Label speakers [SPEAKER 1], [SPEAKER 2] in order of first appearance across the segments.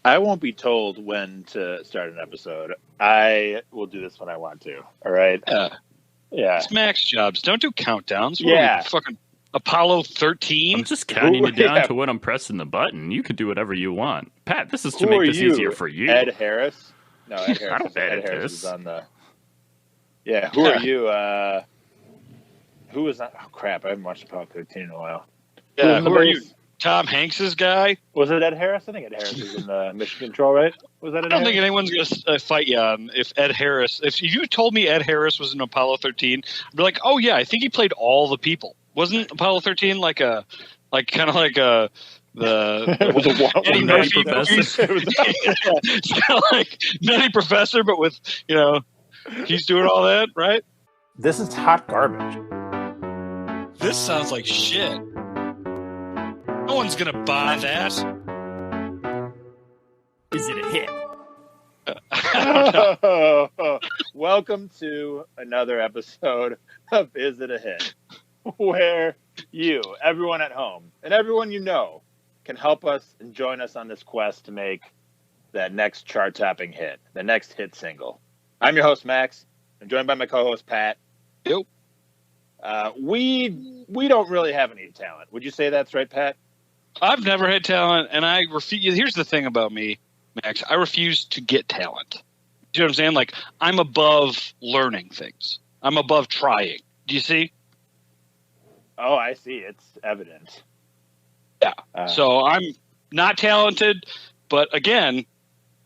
[SPEAKER 1] I won't be told when to start an episode. I will do this when I want to. All right? Yeah.
[SPEAKER 2] It's Max jobs. Don't do countdowns. What
[SPEAKER 1] Yeah.
[SPEAKER 2] are we, fucking Apollo 13?
[SPEAKER 3] I'm just counting you down to when I'm pressing the button. You can do whatever you want. Pat, this is to make this easier for you.
[SPEAKER 1] Ed Harris? No, Ed Harris.
[SPEAKER 3] I don't
[SPEAKER 1] Ed
[SPEAKER 3] Ed
[SPEAKER 1] Harris is
[SPEAKER 3] Harris.
[SPEAKER 1] on the... Yeah, who are you? Who was that? Oh, crap. I haven't watched Apollo 13 in a while.
[SPEAKER 2] Yeah, who are you? Tom Hanks's guy?
[SPEAKER 1] Was it Ed Harris? I think Ed Harris is in the Mission Control, right? Was that Ed
[SPEAKER 2] I don't
[SPEAKER 1] Harris?
[SPEAKER 2] think anyone's going to fight you on if Ed Harris... If you told me Ed Harris was in Apollo 13, I'd be like, oh, yeah, I think he played all the people. Wasn't Apollo 13 like Eddie Murphy movies? It's kind of like Nutty Professor, but with, he's doing all that, right?
[SPEAKER 1] This is hot garbage.
[SPEAKER 2] This sounds like shit. No one's going to buy that.
[SPEAKER 3] Is it a hit?
[SPEAKER 2] I don't know.
[SPEAKER 1] Welcome to another episode of Is It a Hit? Where you, everyone at home, and everyone you know can help us and join us on this quest to make that next chart-topping hit, the next hit single. I'm your host, Max. I'm joined by my co-host, Pat.
[SPEAKER 2] Yep.
[SPEAKER 1] We don't really have any talent. Would you say that's right, Pat?
[SPEAKER 2] I've never had talent, and I refuse. Here's the thing about me, Max. I refuse to get talent. Do you know what I'm saying? Like, I'm above learning things. I'm above trying. Do you see?
[SPEAKER 1] Oh, I see. It's evident.
[SPEAKER 2] Yeah. So I'm not talented, but again,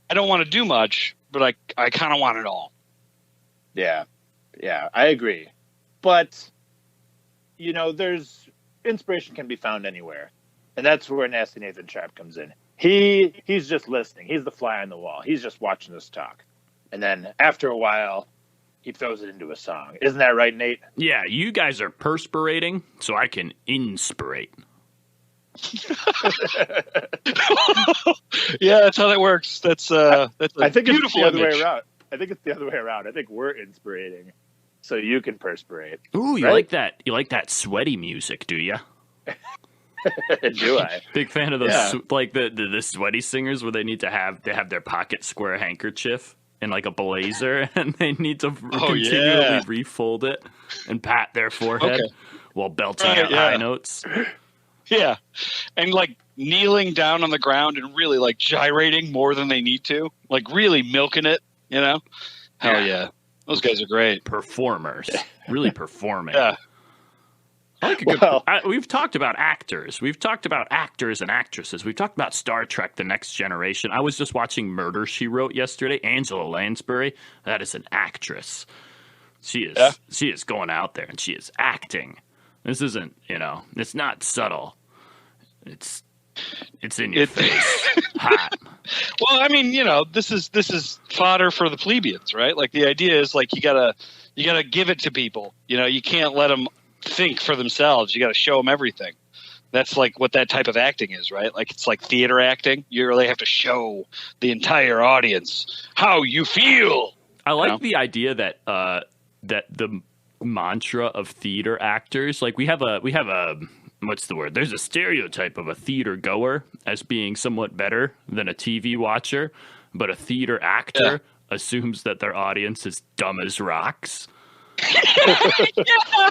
[SPEAKER 2] I don't want to do much, but I kind of want it all.
[SPEAKER 1] Yeah, I agree. But, there's inspiration can be found anywhere. And that's where Nasty Nathan Sharp comes in. He's just listening. He's the fly on the wall. He's just watching us talk. And then after a while, he throws it into a song. Isn't that right, Nate?
[SPEAKER 3] Yeah, you guys are perspirating, so I can inspirate.
[SPEAKER 2] Yeah, that's how that works. That's I think
[SPEAKER 1] it's
[SPEAKER 2] beautiful
[SPEAKER 1] the other
[SPEAKER 2] image.
[SPEAKER 1] way around. I think it's the other way around. I think we're inspirating, so you can perspirate.
[SPEAKER 3] Ooh, you
[SPEAKER 1] right?
[SPEAKER 3] like that? You like that sweaty music, do you?
[SPEAKER 1] Do I?
[SPEAKER 3] Big fan of those,
[SPEAKER 2] Yeah.
[SPEAKER 3] like the sweaty singers where they have their pocket square handkerchief in like a blazer, and they need to continually refold it and pat their forehead while belting out high notes.
[SPEAKER 2] Yeah, and like kneeling down on the ground and really like gyrating more than they need to, like really milking it. Hell yeah, those guys are great
[SPEAKER 3] Performers, really performing.
[SPEAKER 2] Yeah.
[SPEAKER 3] I like a good, we've talked about actors. We've talked about actors and actresses. We've talked about Star Trek: The Next Generation. I was just watching Murder, She Wrote yesterday. Angela Lansbury, that is an actress. She is going out there and she is acting. This isn't, it's not subtle. It's in your face. Hot.
[SPEAKER 2] Well, I mean, this is fodder for the plebeians, right? Like the idea is like you gotta give it to people. You can't let them think for themselves. You got to show them everything. That's like what that type of acting is, right? Like it's like theater acting. You really have to show the entire audience how you feel.
[SPEAKER 3] I like the idea that that the mantra of theater actors, like we have a what's the word? There's a stereotype of a theater goer as being somewhat better than a TV watcher, but a theater actor assumes that their audience is dumb as rocks.
[SPEAKER 2] Yeah.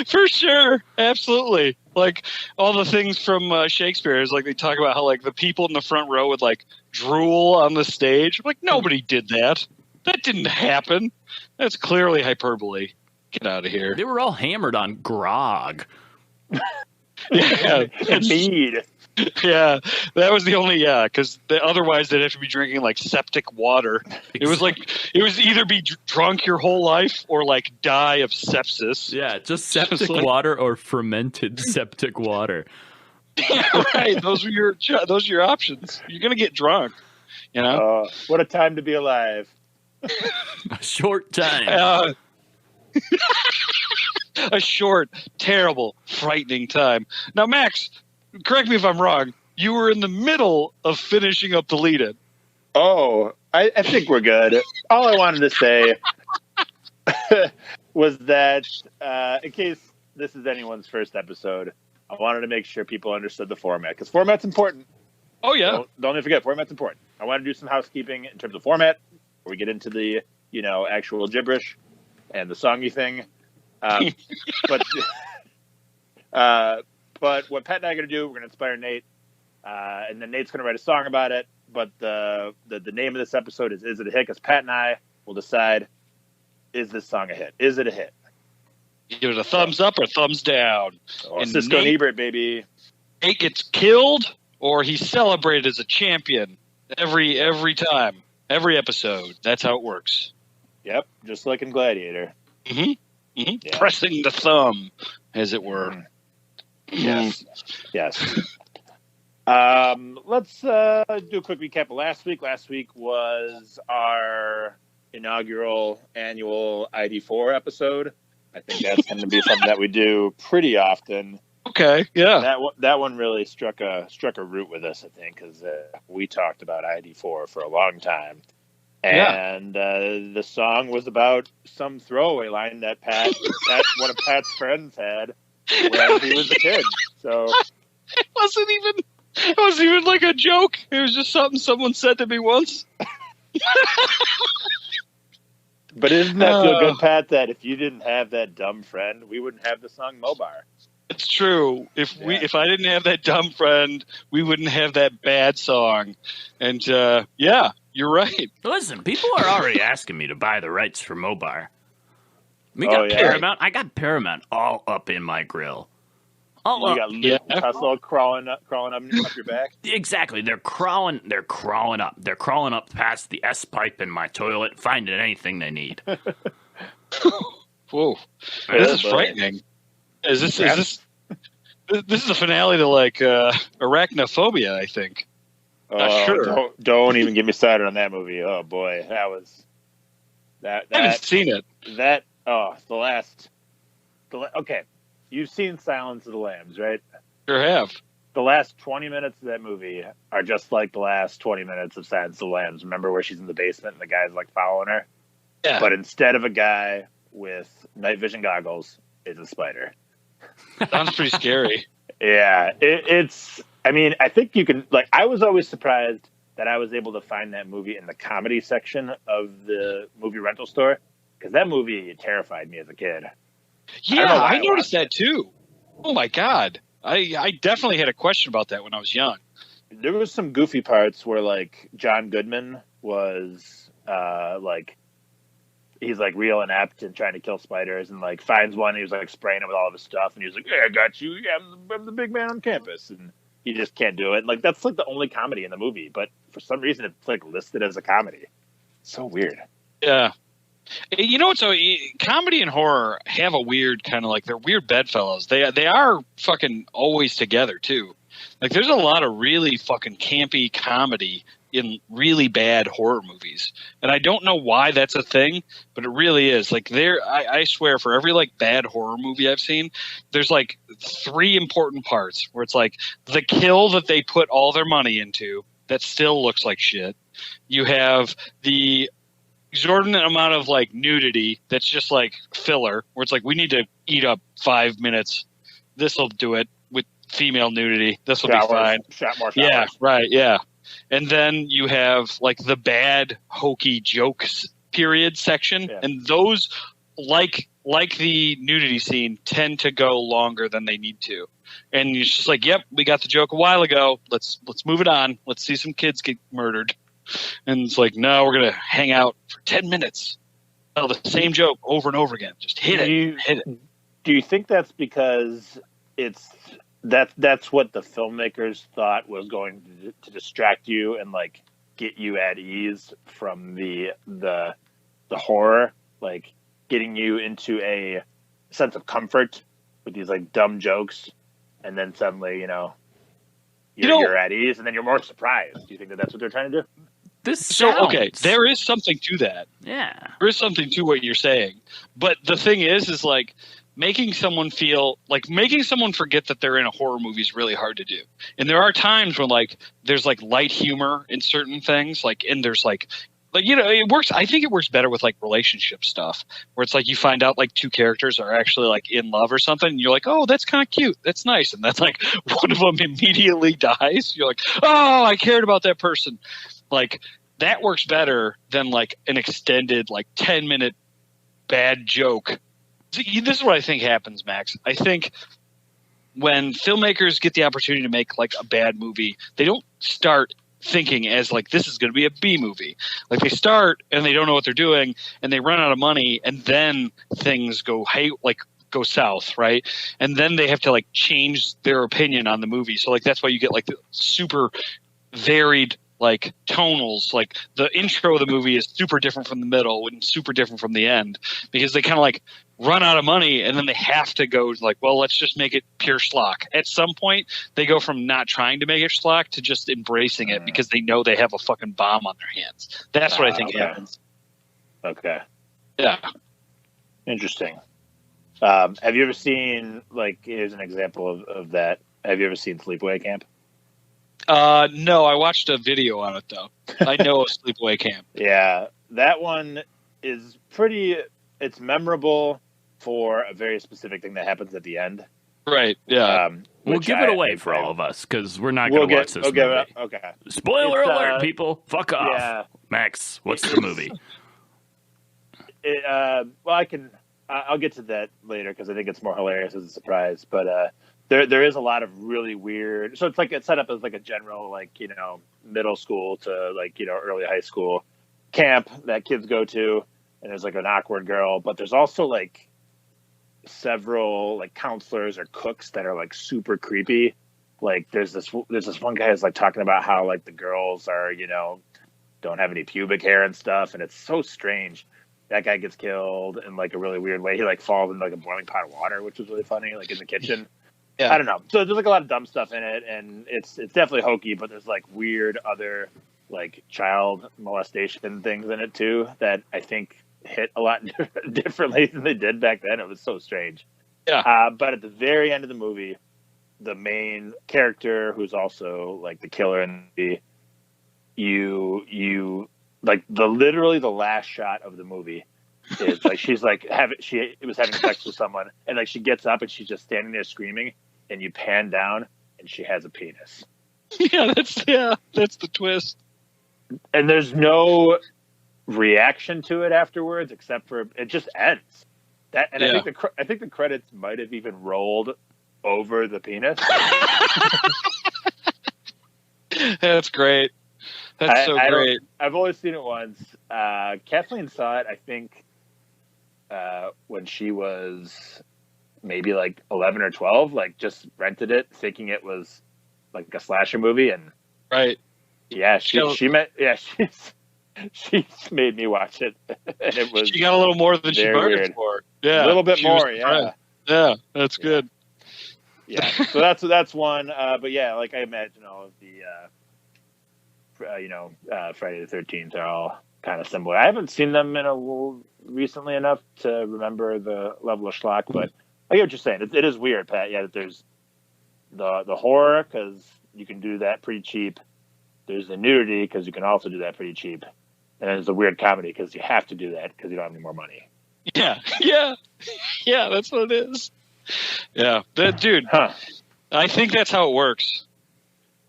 [SPEAKER 2] For sure, absolutely. Like all the things from Shakespeare is like they talk about how like the people in the front row would like drool on the stage. Like nobody did that. That didn't happen. That's clearly hyperbole. Get out of here.
[SPEAKER 3] They were all hammered on grog.
[SPEAKER 2] Yeah,
[SPEAKER 1] Mead.
[SPEAKER 2] Yeah, that was the only because otherwise they'd have to be drinking like septic water. It was either be drunk your whole life or like die of sepsis.
[SPEAKER 3] Yeah, just septic water or fermented septic water.
[SPEAKER 2] Yeah, right. Those are your options. You're gonna get drunk.
[SPEAKER 1] What a time to be alive.
[SPEAKER 3] A short time.
[SPEAKER 2] A short, terrible, frightening time. Now, Max, correct me if I'm wrong. You were in the middle of finishing up the lead-in.
[SPEAKER 1] Oh, I think we're good. All I wanted to say was that in case this is anyone's first episode, I wanted to make sure people understood the format because format's important.
[SPEAKER 2] Oh yeah.
[SPEAKER 1] Don't forget, format's important. I want to do some housekeeping in terms of format before we get into the actual gibberish and the songy thing. But what Pat and I are going to do, we're going to inspire Nate, and then Nate's going to write a song about it. But the name of this episode is It a Hit? Because Pat and I will decide, is this song a hit? Is it a hit?
[SPEAKER 2] Give it a thumbs up or thumbs down.
[SPEAKER 1] Oh, and Cisco and Ebert, baby.
[SPEAKER 2] Nate gets killed or he's celebrated as a champion every time, every episode. That's how it works.
[SPEAKER 1] Yep, just like in Gladiator.
[SPEAKER 2] Mm-hmm. Mm-hmm. Yeah. Pressing the thumb, as it were.
[SPEAKER 1] Yes. Let's do a quick recap of last week. Last week was our inaugural annual ID4 episode. I think that's going to be something that we do pretty often.
[SPEAKER 2] Okay, yeah.
[SPEAKER 1] That one really struck a root with us, I think, because we talked about ID4 for a long time. And the song was about some throwaway line that one of Pat's friends had when he was a kid. So
[SPEAKER 2] it wasn't even like a joke. It was just something someone said to me once.
[SPEAKER 1] But isn't that feel good, Pat, that if you didn't have that dumb friend, we wouldn't have the song Mobar?
[SPEAKER 2] It's true. If I didn't have that dumb friend, we wouldn't have that bad song. And you're right.
[SPEAKER 3] Listen, people are already asking me to buy the rights for Mobar. We got Paramount. I got Paramount all up in my grill.
[SPEAKER 1] You got Tussle crawling up your back.
[SPEAKER 3] Exactly. They're crawling up. They're crawling up past the S pipe in my toilet, finding anything they need.
[SPEAKER 2] Whoa, this is frightening. Is this is the finale to like Arachnophobia? I think.
[SPEAKER 1] Sure. Don't even get me started on that movie. Oh boy, that was that.
[SPEAKER 2] I haven't seen it.
[SPEAKER 1] Okay. You've seen Silence of the Lambs, right?
[SPEAKER 2] Sure have.
[SPEAKER 1] The last 20 minutes of that movie are just like the last 20 minutes of Silence of the Lambs. Remember where she's in the basement and the guy's like following her?
[SPEAKER 2] Yeah.
[SPEAKER 1] But instead of a guy with night vision goggles, it's a spider.
[SPEAKER 2] Sounds pretty scary.
[SPEAKER 1] Yeah. It's, I mean, I think you can, like, I was always surprised that I was able to find that movie in the comedy section of the movie rental store, because that movie terrified me as a kid.
[SPEAKER 2] Yeah, I noticed that too. Oh my God. I definitely had a question about that when I was young.
[SPEAKER 1] There was some goofy parts where like John Goodman was he's like real inept and trying to kill spiders and like finds one and he was like spraying it with all of his stuff and he was like, "Yeah, I got you. Yeah, I'm the big man on campus." And he just can't do it. Like that's like the only comedy in the movie, but for some reason it's like listed as a comedy. So weird.
[SPEAKER 2] Yeah. You know what? So comedy and horror have a weird kind of like they're weird bedfellows. They are fucking always together too. Like there's a lot of really fucking campy comedy in really bad horror movies, and I don't know why that's a thing, but it really is. Like I swear, for every like bad horror movie I've seen, there's like 3 important parts where it's like the kill that they put all their money into that still looks like shit. You have the exorbitant amount of like nudity that's just like filler, where it's like we need to eat up 5 minutes. This will do it with female nudity. This will be fine.
[SPEAKER 1] More showers.
[SPEAKER 2] Yeah, right. Yeah, and then you have like the bad hokey jokes period section, and those like the nudity scene tend to go longer than they need to. And it's just like, yep, we got the joke a while ago. Let's move it on. Let's see some kids get murdered. And it's like, no, we're going to hang out for 10 minutes. Tell the same joke over and over again. Just hit it.
[SPEAKER 1] Do you think that's because that's what the filmmakers thought was going to distract you and like get you at ease from the horror, like getting you into a sense of comfort with these like dumb jokes, and then suddenly, you're at ease, and then you're more surprised. Do you think that that's what they're trying to do?
[SPEAKER 2] There is something to that.
[SPEAKER 3] Yeah.
[SPEAKER 2] There is something to what you're saying. But the thing is like making someone forget that they're in a horror movie is really hard to do. And there are times when like there's like light humor in certain things, like, and there's like Like, you know, it works. I think it works better with like relationship stuff where it's like you find out like two characters are actually like in love or something. And you're like, oh, that's kind of cute. That's nice. And that's like one of them immediately dies. You're like, oh, I cared about that person. Like that works better than like an extended like 10-minute bad joke. See, this is what I think happens, Max. I think when filmmakers get the opportunity to make like a bad movie, they don't start thinking as like this is going to be a B movie. Like they start and they don't know what they're doing and they run out of money and then things go go south, right? And then they have to like change their opinion on the movie. So like that's why you get like the super varied like tonals. Like the intro of the movie is super different from the middle and super different from the end because they kind of like run out of money and then they have to go like, well, let's just make it pure schlock. At some point they go from not trying to make it schlock to just embracing it because they know they have a fucking bomb on their hands. That's what I think happens.
[SPEAKER 1] Okay.
[SPEAKER 2] Yeah.
[SPEAKER 1] Interesting. Have you ever seen, like, here's an example of that. Have you ever seen Sleepaway Camp?
[SPEAKER 2] No, I watched a video on it though. I know of Sleepaway Camp.
[SPEAKER 1] Yeah, that one is it's memorable for a very specific thing that happens at the end.
[SPEAKER 2] Right. Yeah.
[SPEAKER 3] We'll give it away for all of us because we're not going to watch this movie.
[SPEAKER 1] Okay.
[SPEAKER 3] Spoiler alert, people! Fuck off.
[SPEAKER 1] Yeah.
[SPEAKER 3] Max, what's the movie?
[SPEAKER 1] I'll get to that later because I think it's more hilarious as a surprise. But there is a lot of really weird. So it's set up as like a general middle school to early high school camp that kids go to, and there's like an awkward girl, but there's also like several like counselors or cooks that are like super creepy. Like there's this one guy who's like talking about how like the girls are don't have any pubic hair and stuff, and it's so strange. That guy gets killed in like a really weird way. He like falls into like a boiling pot of water, which was really funny, like in the kitchen. Yeah. I don't know. So there's like a lot of dumb stuff in it, and it's definitely hokey, but there's like weird other like child molestation things in it too that I think hit a lot differently than they did back then. It was so strange.
[SPEAKER 2] Yeah.
[SPEAKER 1] But at the very end of the movie, the main character, who's also like the killer in the you like literally the last shot of the movie is like she's like she was having sex with someone, and like she gets up and she's just standing there screaming, and you pan down and she has a penis.
[SPEAKER 2] Yeah, that's the twist.
[SPEAKER 1] And there's no reaction to it afterwards except for it just ends. That, and I think the credits might have even rolled over the penis.
[SPEAKER 2] That's great. That's so great.
[SPEAKER 1] I've only seen it once. Kathleen saw it, I think, when she was maybe like 11 or 12, like just rented it thinking it was like a slasher movie. And
[SPEAKER 2] right.
[SPEAKER 1] Yeah, she's made me watch it. And it was
[SPEAKER 2] she got a little more than she bargained for. Yeah.
[SPEAKER 1] A little bit more, yeah.
[SPEAKER 2] Yeah, that's good.
[SPEAKER 1] Yeah. So that's one. But yeah, like I imagine all of the Friday the 13th are all kind of similar. I haven't seen them recently enough to remember the level of schlock, but I get what you're saying. It is weird, Pat. Yeah, that there's the horror because you can do that pretty cheap. There's the nudity because you can also do that pretty cheap, and then there's the weird comedy because you have to do that because you don't have any more money.
[SPEAKER 2] Yeah. That's what it is. Yeah, dude.
[SPEAKER 1] Huh.
[SPEAKER 2] I think that's how it works.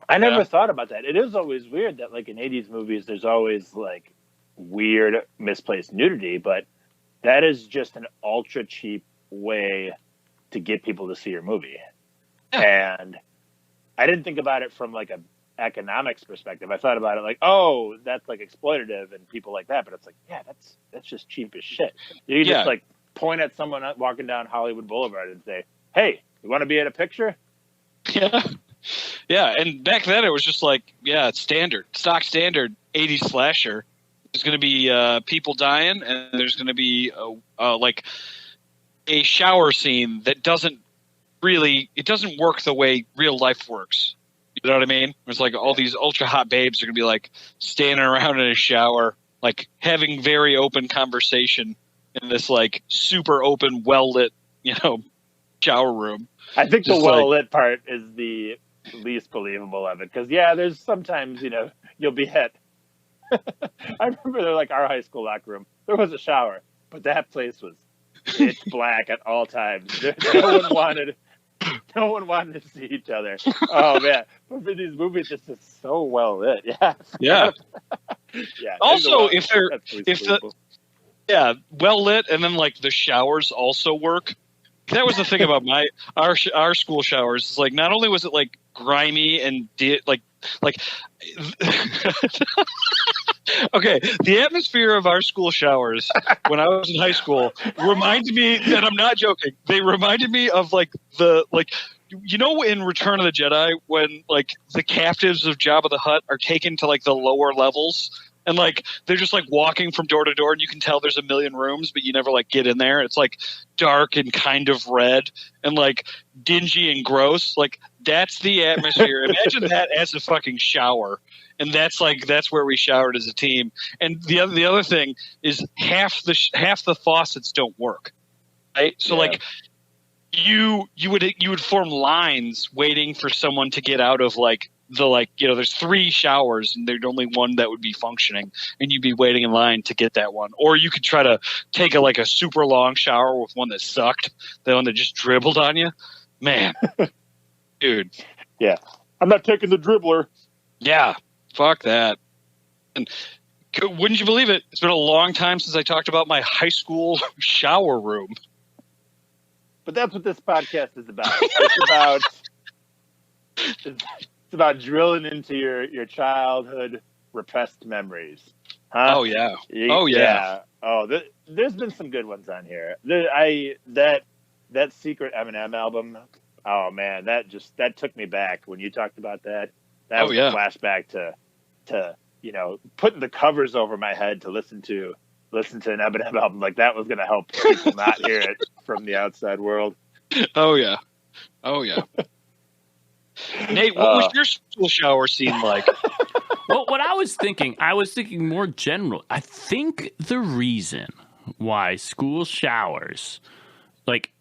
[SPEAKER 1] I never thought about that. It is always weird that, like, in 80s movies, there's always, like, weird, misplaced nudity, but that is just an ultra cheap way to get people to see your movie. Yeah. And I didn't think about it from, like, a economics perspective. I thought about it like, oh, that's, like, exploitative and people like that, but it's like, yeah, that's just cheap as shit. You can just, like, point at someone walking down Hollywood Boulevard and say, hey, you want to be in a picture?
[SPEAKER 2] Yeah. Yeah, and back then it was just like, it's stock standard 80s slasher. There's going to be people dying, and there's going to be like a shower scene that doesn't work the way real life works. You know what I mean? It's like all these ultra hot babes are going to be like standing around in a shower, like having very open conversation in this like super open, well lit, shower room.
[SPEAKER 1] I think just the well lit part is the least believable of it because there's sometimes you'll be at I remember like our high school locker room. There was a shower, but that place was pitch black at all times. No one wanted to see each other. Oh man! But for these movies, it's just so well lit. Yeah.
[SPEAKER 2] Yeah.
[SPEAKER 1] Yeah.
[SPEAKER 2] Also, well lit, and then like the showers also work. That was the thing about our school showers. Is like not only was it like grimy and like okay, the atmosphere of our school showers when I was in high school reminded me, and I'm not joking, they reminded me of like in Return of the Jedi when like the captives of Jabba the Hutt are taken to like the lower levels and like they're just like walking from door to door and you can tell there's a million rooms but you never like get in there. It's like dark and kind of red and like dingy and gross. Like that's the atmosphere. Imagine that as a fucking shower. And that's where we showered as a team. And the other thing is half the faucets don't work, right? So like you would form lines waiting for someone to get out of like there's 3 showers and there's only one that would be functioning, and you'd be waiting in line to get that one. Or you could try to take a super long shower with one that sucked, the one that just dribbled on you, man, dude.
[SPEAKER 1] Yeah, I'm not taking the dribbler.
[SPEAKER 2] Yeah. Fuck that. And wouldn't you believe it? It's been a long time since I talked about my high school shower room.
[SPEAKER 1] But that's what this podcast is about. It's about drilling into your childhood repressed memories. Huh?
[SPEAKER 2] Oh yeah. Yeah.
[SPEAKER 1] Oh, there's been some good ones on here. That secret Eminem album. Oh man, that took me back when you talked about that. That was a flashback to putting the covers over my head to listen to an Eminem album. Like that was going to help people not hear it from the outside world.
[SPEAKER 2] Oh yeah. Nate, what was your school shower scene like?
[SPEAKER 3] Well, what I was thinking more general. I think the reason why school showers, like,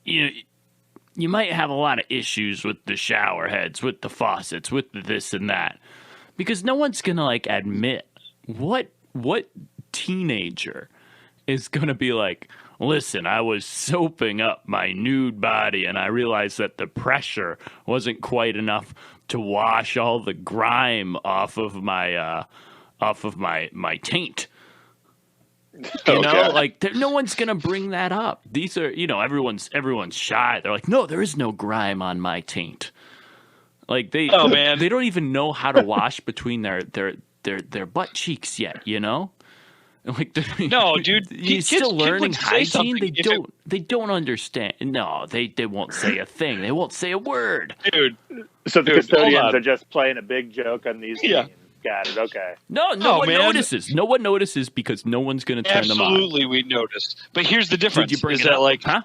[SPEAKER 3] you might have a lot of issues with the shower heads, with the faucets, with the this and that, because no one's gonna like admit what teenager is gonna be like, listen, I was soaping up my nude body and I realized that the pressure wasn't quite enough to wash all the grime off of my taint. No one's gonna bring that up. These are, everyone's shy. They're like, no, there is no grime on my taint. Like they don't even know how to wash between their butt cheeks yet. Like
[SPEAKER 2] no, dude,
[SPEAKER 3] you're still learning hygiene. They don't understand. No, they won't say a thing. They won't say a word,
[SPEAKER 2] dude.
[SPEAKER 1] So the custodians are just playing a big joke on these. Yeah. Got it. Okay.
[SPEAKER 3] No one notices. No one notices because no one's going to turn them on.
[SPEAKER 2] Absolutely, we noticed. But here's the difference.
[SPEAKER 3] Did you bring it up? Huh?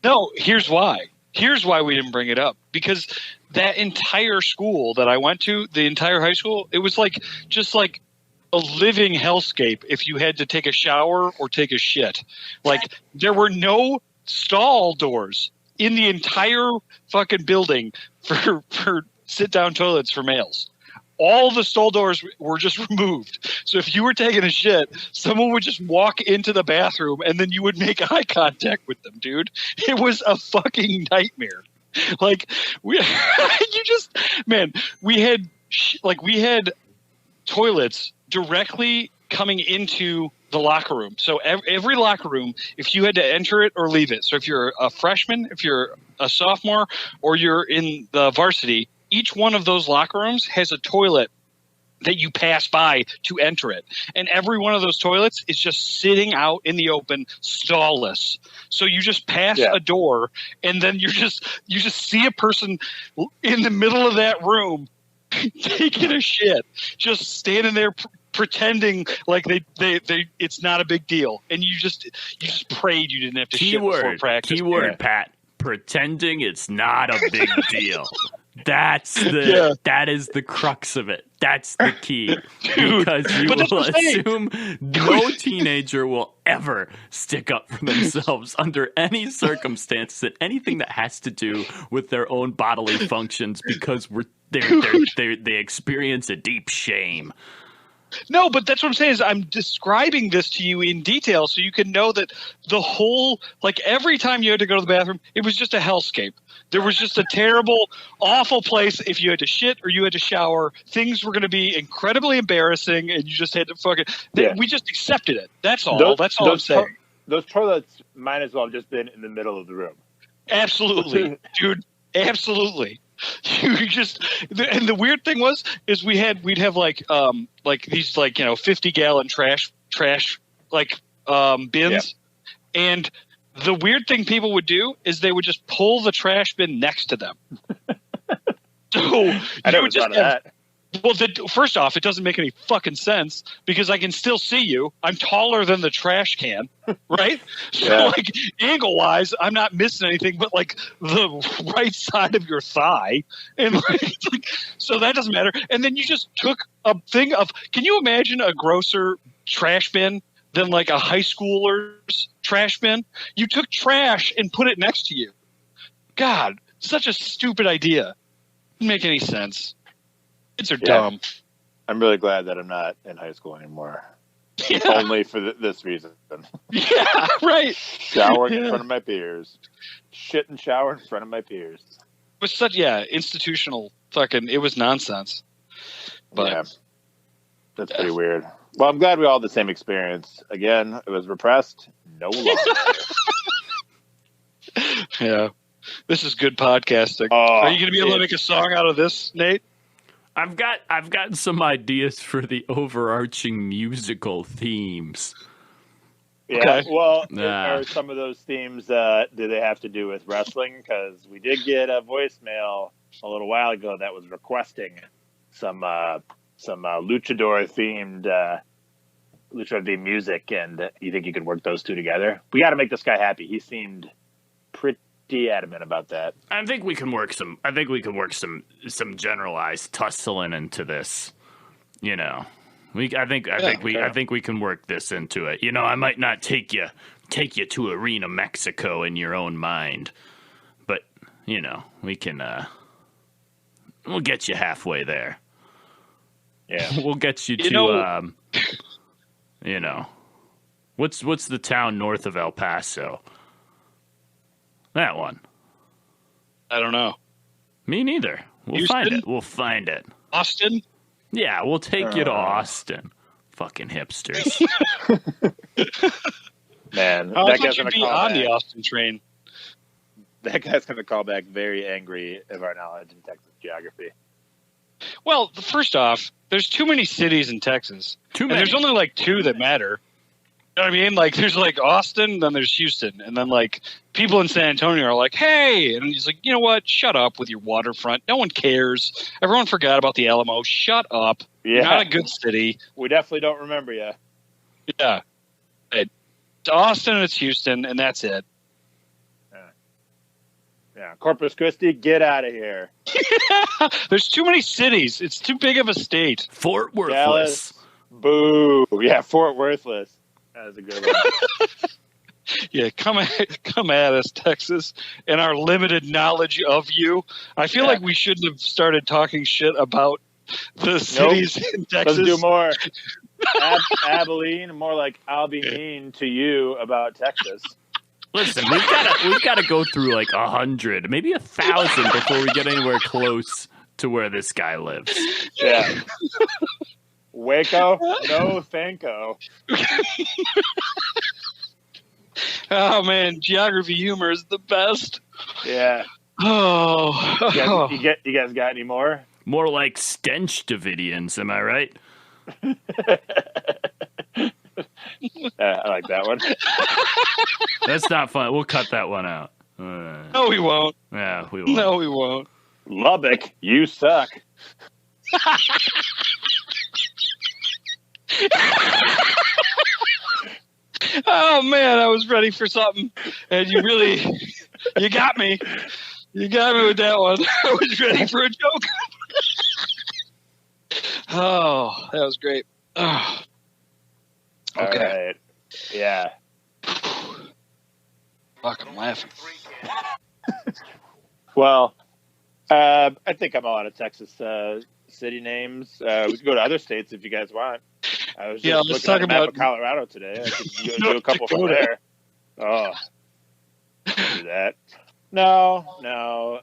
[SPEAKER 2] No, here's why. Here's why we didn't bring it up. Because that entire school that I went to, the entire high school, it was like just like a living hellscape if you had to take a shower or take a shit. Like there were no stall doors in the entire fucking building for sit-down toilets for males. All the stall doors were just removed. So if you were taking a shit, someone would just walk into the bathroom and then you would make eye contact with them, dude. It was a fucking nightmare. Like we had toilets directly coming into the locker room. So every locker room, if you had to enter it or leave it. So if you're a freshman, if you're a sophomore, or you're in the varsity, each one of those locker rooms has a toilet that you pass by to enter it. And every one of those toilets is just sitting out in the open, stallless. So you just pass a door and then you just see a person in the middle of that room taking a shit, just standing there pretending like they it's not a big deal. And you just prayed you didn't have to shit before practice.
[SPEAKER 3] Keyword, Pat. Pretending it's not a big deal. That is the crux of it. That's the key.
[SPEAKER 2] Dude,
[SPEAKER 3] because you will assume no teenager will ever stick up for themselves under any circumstances and anything that has to do with their own bodily functions because they experience a deep shame.
[SPEAKER 2] No, but that's what I'm saying is I'm describing this to you in detail so you can know that the whole, like every time you had to go to the bathroom, it was just a hellscape. There was just a terrible, awful place. If you had to shit or you had to shower, things were going to be incredibly embarrassing and you just had to fucking, we just accepted it. That's all. That's all I'm saying.
[SPEAKER 1] Those toilets might as well have just been in the middle of the room.
[SPEAKER 2] Absolutely, dude. Absolutely. You just, and the weird thing is we'd have like these 50-gallon trash bins, and the weird thing people would do is they would just pull the trash bin next to them. So
[SPEAKER 1] I never thought of that.
[SPEAKER 2] Well, first off, it doesn't make any fucking sense because I can still see you. I'm taller than the trash can, right? So, like, angle-wise, I'm not missing anything but, like, the right side of your thigh. And, so that doesn't matter. And then you just took a thing of – can you imagine a grosser trash bin than, like, a high schooler's trash bin? You took trash and put it next to you. God, such a stupid idea. Didn't make any sense. Kids are dumb.
[SPEAKER 1] I'm really glad that I'm not in high school anymore.
[SPEAKER 2] Yeah.
[SPEAKER 1] Only for this reason.
[SPEAKER 2] Yeah, right.
[SPEAKER 1] Showering in front of my peers. Shit and shower in front of my peers.
[SPEAKER 2] It was such, institutional fucking, it was nonsense. But
[SPEAKER 1] that's pretty weird. Well, I'm glad we all had the same experience. Again, it was repressed. No longer.
[SPEAKER 2] Yeah. This is good podcasting. Are you going to be able to make a song out of this, Nate?
[SPEAKER 3] I've got some ideas for the overarching musical themes.
[SPEAKER 1] Yeah,
[SPEAKER 2] okay.
[SPEAKER 1] Well, are some of those themes, do they have to do with wrestling? Because we did get a voicemail a little while ago that was requesting some luchador themed music, and you think you could work those two together? We got to make this guy happy. He seemed pretty adamant about that.
[SPEAKER 3] I think we can work some generalized tussling into this. You know, I think we can work this into it. You know, I might not take you to Arena Mexico in your own mind, but you know, we can we'll get you halfway there.
[SPEAKER 1] Yeah,
[SPEAKER 3] we'll get you to you know, what's the town north of El Paso? That one.
[SPEAKER 2] I don't know.
[SPEAKER 3] Me neither. We'll find it.
[SPEAKER 2] Austin?
[SPEAKER 3] Yeah, we'll take you to Austin. Fucking hipsters.
[SPEAKER 1] Man,
[SPEAKER 2] that guy's going to call on the Austin train.
[SPEAKER 1] That guy's going to call back very angry of our knowledge in Texas geography.
[SPEAKER 2] Well, first off, there's too many cities in Texas.
[SPEAKER 3] Too many.
[SPEAKER 2] And there's only like two that matter. You know what I mean? Like, there's like Austin, then there's Houston, and then like people in San Antonio are like, "Hey," and he's like, "You know what? Shut up with your waterfront. No one cares. Everyone forgot about the Alamo. Shut up.
[SPEAKER 1] Yeah.
[SPEAKER 2] You're not a good city.
[SPEAKER 1] We definitely don't remember you."
[SPEAKER 2] Yeah, it's Austin and it's Houston, and that's it.
[SPEAKER 1] Yeah, Corpus Christi, get out of here.
[SPEAKER 2] There's too many cities. It's too big of a state.
[SPEAKER 3] Fort Worthless.
[SPEAKER 1] Dallas, boo. Yeah, Fort Worthless. That was a good one.
[SPEAKER 2] Yeah, come at us, Texas, and our limited knowledge of you. I feel like we shouldn't have started talking shit about the cities in Texas.
[SPEAKER 1] Let's do more. Abilene, more like I'll be mean to you about Texas.
[SPEAKER 3] Listen, we've got to go through like 100, maybe 1,000 before we get anywhere close to where this guy lives.
[SPEAKER 1] Yeah. Waco? No, thanko.
[SPEAKER 2] Oh man, geography humor is the best.
[SPEAKER 1] Yeah.
[SPEAKER 2] Oh.
[SPEAKER 1] You guys got any more?
[SPEAKER 3] More like stench Davidians, am I right?
[SPEAKER 1] I like that one.
[SPEAKER 3] That's not fun. We'll cut that one out.
[SPEAKER 2] No, we won't.
[SPEAKER 3] Yeah, we won't.
[SPEAKER 2] No, we won't.
[SPEAKER 1] Lubbock, you suck.
[SPEAKER 2] Oh man, I was ready for something, and you got me. You got me with that one. I was ready for a joke. Oh, that was great. Oh. Okay.
[SPEAKER 1] All right. Yeah.
[SPEAKER 2] Fuck, I'm laughing.
[SPEAKER 1] Well, I think I'm all out of Texas city names. We can go to other states if you guys want. I was
[SPEAKER 2] Yeah,
[SPEAKER 1] just
[SPEAKER 2] let's
[SPEAKER 1] looking at
[SPEAKER 2] talk
[SPEAKER 1] a map
[SPEAKER 2] about
[SPEAKER 1] of Colorado today. I could do
[SPEAKER 2] North
[SPEAKER 1] a couple from
[SPEAKER 2] Dakota.
[SPEAKER 1] there. Oh, do that. No.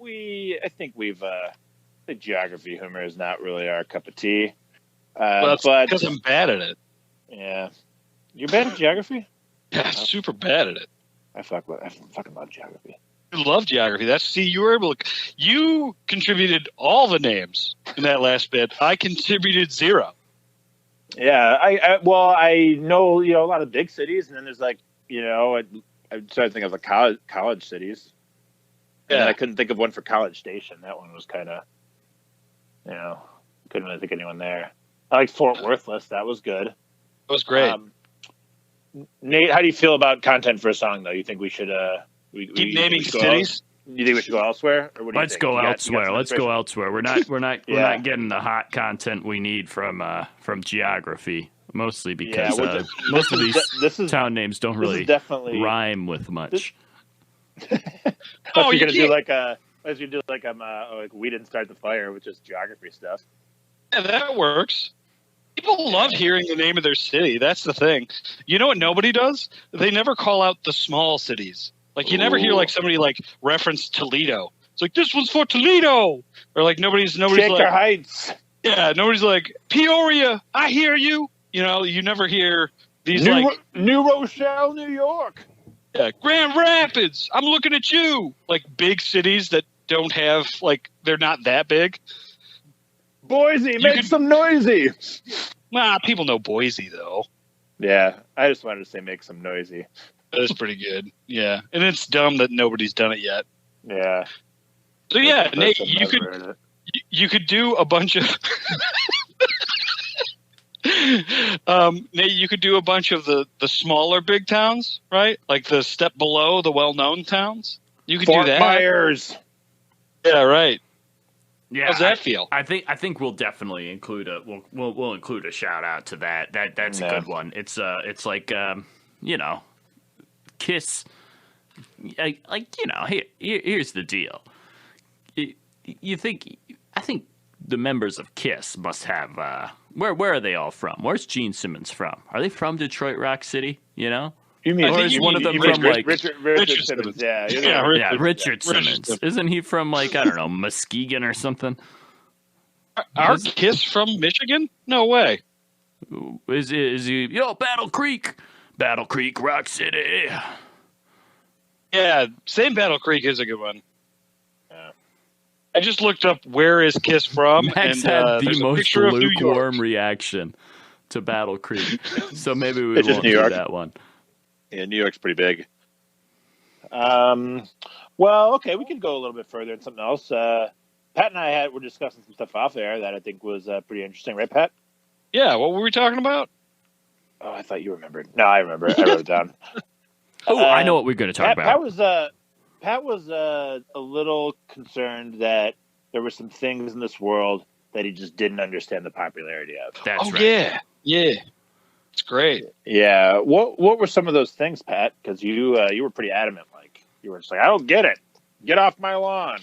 [SPEAKER 1] I think the geography humor is not really our cup of tea.
[SPEAKER 2] Well, it's
[SPEAKER 1] but
[SPEAKER 2] because I'm bad at it.
[SPEAKER 1] yeah, you're bad at geography.
[SPEAKER 2] Yeah, super bad at it.
[SPEAKER 1] I fucking love geography.
[SPEAKER 2] I love geography. You were able to. You contributed all the names in that last bit. I contributed 0.
[SPEAKER 1] Yeah, I know a lot of big cities, and then there's like I started thinking of the college cities. And I couldn't think of one for College Station. That one was kind of, couldn't really think of anyone there. I like Fort Worth list. That was good.
[SPEAKER 2] That was great.
[SPEAKER 1] Nate, how do you feel about content for a song, though? You think we should
[SPEAKER 2] keep naming cities?
[SPEAKER 1] You think we should go elsewhere? Or what do you
[SPEAKER 3] Let's
[SPEAKER 1] think?
[SPEAKER 3] go elsewhere. Let's go elsewhere. We're not we're not getting the hot content we need from geography. Mostly because most of these town names don't really rhyme with much.
[SPEAKER 1] You're gonna do like we didn't start the fire, which is geography stuff.
[SPEAKER 2] Yeah, that works. People love hearing the name of their city. That's the thing. You know what nobody does? They never call out the small cities. Like you never hear like somebody like reference Toledo. It's like this one's for Toledo, or like nobody's
[SPEAKER 1] Shaker
[SPEAKER 2] like
[SPEAKER 1] Heights.
[SPEAKER 2] Yeah, nobody's like Peoria. I hear you. You never hear these
[SPEAKER 1] New Rochelle, New York.
[SPEAKER 2] Yeah, Grand Rapids. I'm looking at you. Like big cities that don't have they're not that big.
[SPEAKER 1] Boise, make some noisy.
[SPEAKER 2] Nah, people know Boise though.
[SPEAKER 1] Yeah, I just wanted to say make some noisy.
[SPEAKER 2] That's pretty good. Yeah, and it's dumb that nobody's done it yet.
[SPEAKER 1] Yeah.
[SPEAKER 2] So yeah, Nate, you could do a bunch of. Nate, you could do a bunch of the smaller big towns, right? Like the step below the well-known towns. You could do that.
[SPEAKER 1] Fort Myers.
[SPEAKER 2] Yeah, right.
[SPEAKER 3] Yeah,
[SPEAKER 2] how's that feel?
[SPEAKER 3] I think we'll definitely include we'll include a shout out to that. That's a good one. It's like Kiss. Here's the deal. I think the members of Kiss must have where are they all from? Where's Gene Simmons from? Are they from Detroit Rock City? You mean
[SPEAKER 1] or
[SPEAKER 3] is one of them from
[SPEAKER 1] Richard Simmons? Yeah,
[SPEAKER 3] Richard Simmons. Isn't he from I don't know, Muskegon or something?
[SPEAKER 2] Are Kiss from Michigan? No way.
[SPEAKER 3] Is he? Battle Creek, Rock City.
[SPEAKER 2] Yeah, same Battle Creek is a good one. I just looked up where is Kiss from,
[SPEAKER 3] Max had the most lukewarm reaction to Battle Creek, so maybe we won't do that one.
[SPEAKER 1] Yeah, New York's pretty big. Well, okay, we could go a little bit further in something else. Pat and I were discussing some stuff off air that I think was pretty interesting, right, Pat?
[SPEAKER 2] Yeah, what were we talking about?
[SPEAKER 1] Oh, I thought you remembered. No, I remember. I wrote it down.
[SPEAKER 3] I know what we're going to talk about.
[SPEAKER 1] Pat was a little concerned that there were some things in this world that he just didn't understand the popularity of.
[SPEAKER 3] That's right.
[SPEAKER 2] Yeah. It's great.
[SPEAKER 1] Yeah. What were some of those things, Pat? Because you were pretty adamant. Like you were just like, I don't get it. Get off my lawn.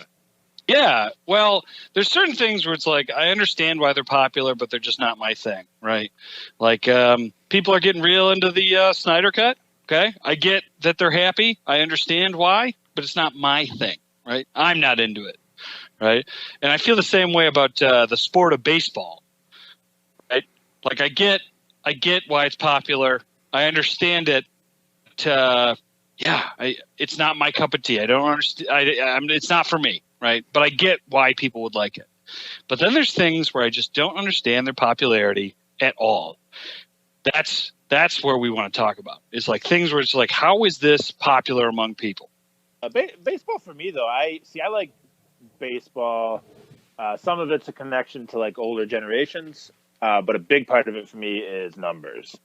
[SPEAKER 2] Yeah. Well, there's certain things where it's like I understand why they're popular, but they're just not my thing, right? Like people are getting real into the Snyder Cut. Okay, I get that they're happy. I understand why, but it's not my thing, right? I'm not into it, right? And I feel the same way about the sport of baseball, right? Like I get why it's popular. I understand it. It's not my cup of tea. I don't understand. It's not for me, right? But I get why people would like it. But then there's things where I just don't understand their popularity at all. That's where we want to talk about. It's like things where it's like, how is this popular among people?
[SPEAKER 1] Baseball for me, though, I like baseball. Some of it's a connection to like older generations, but a big part of it for me is numbers.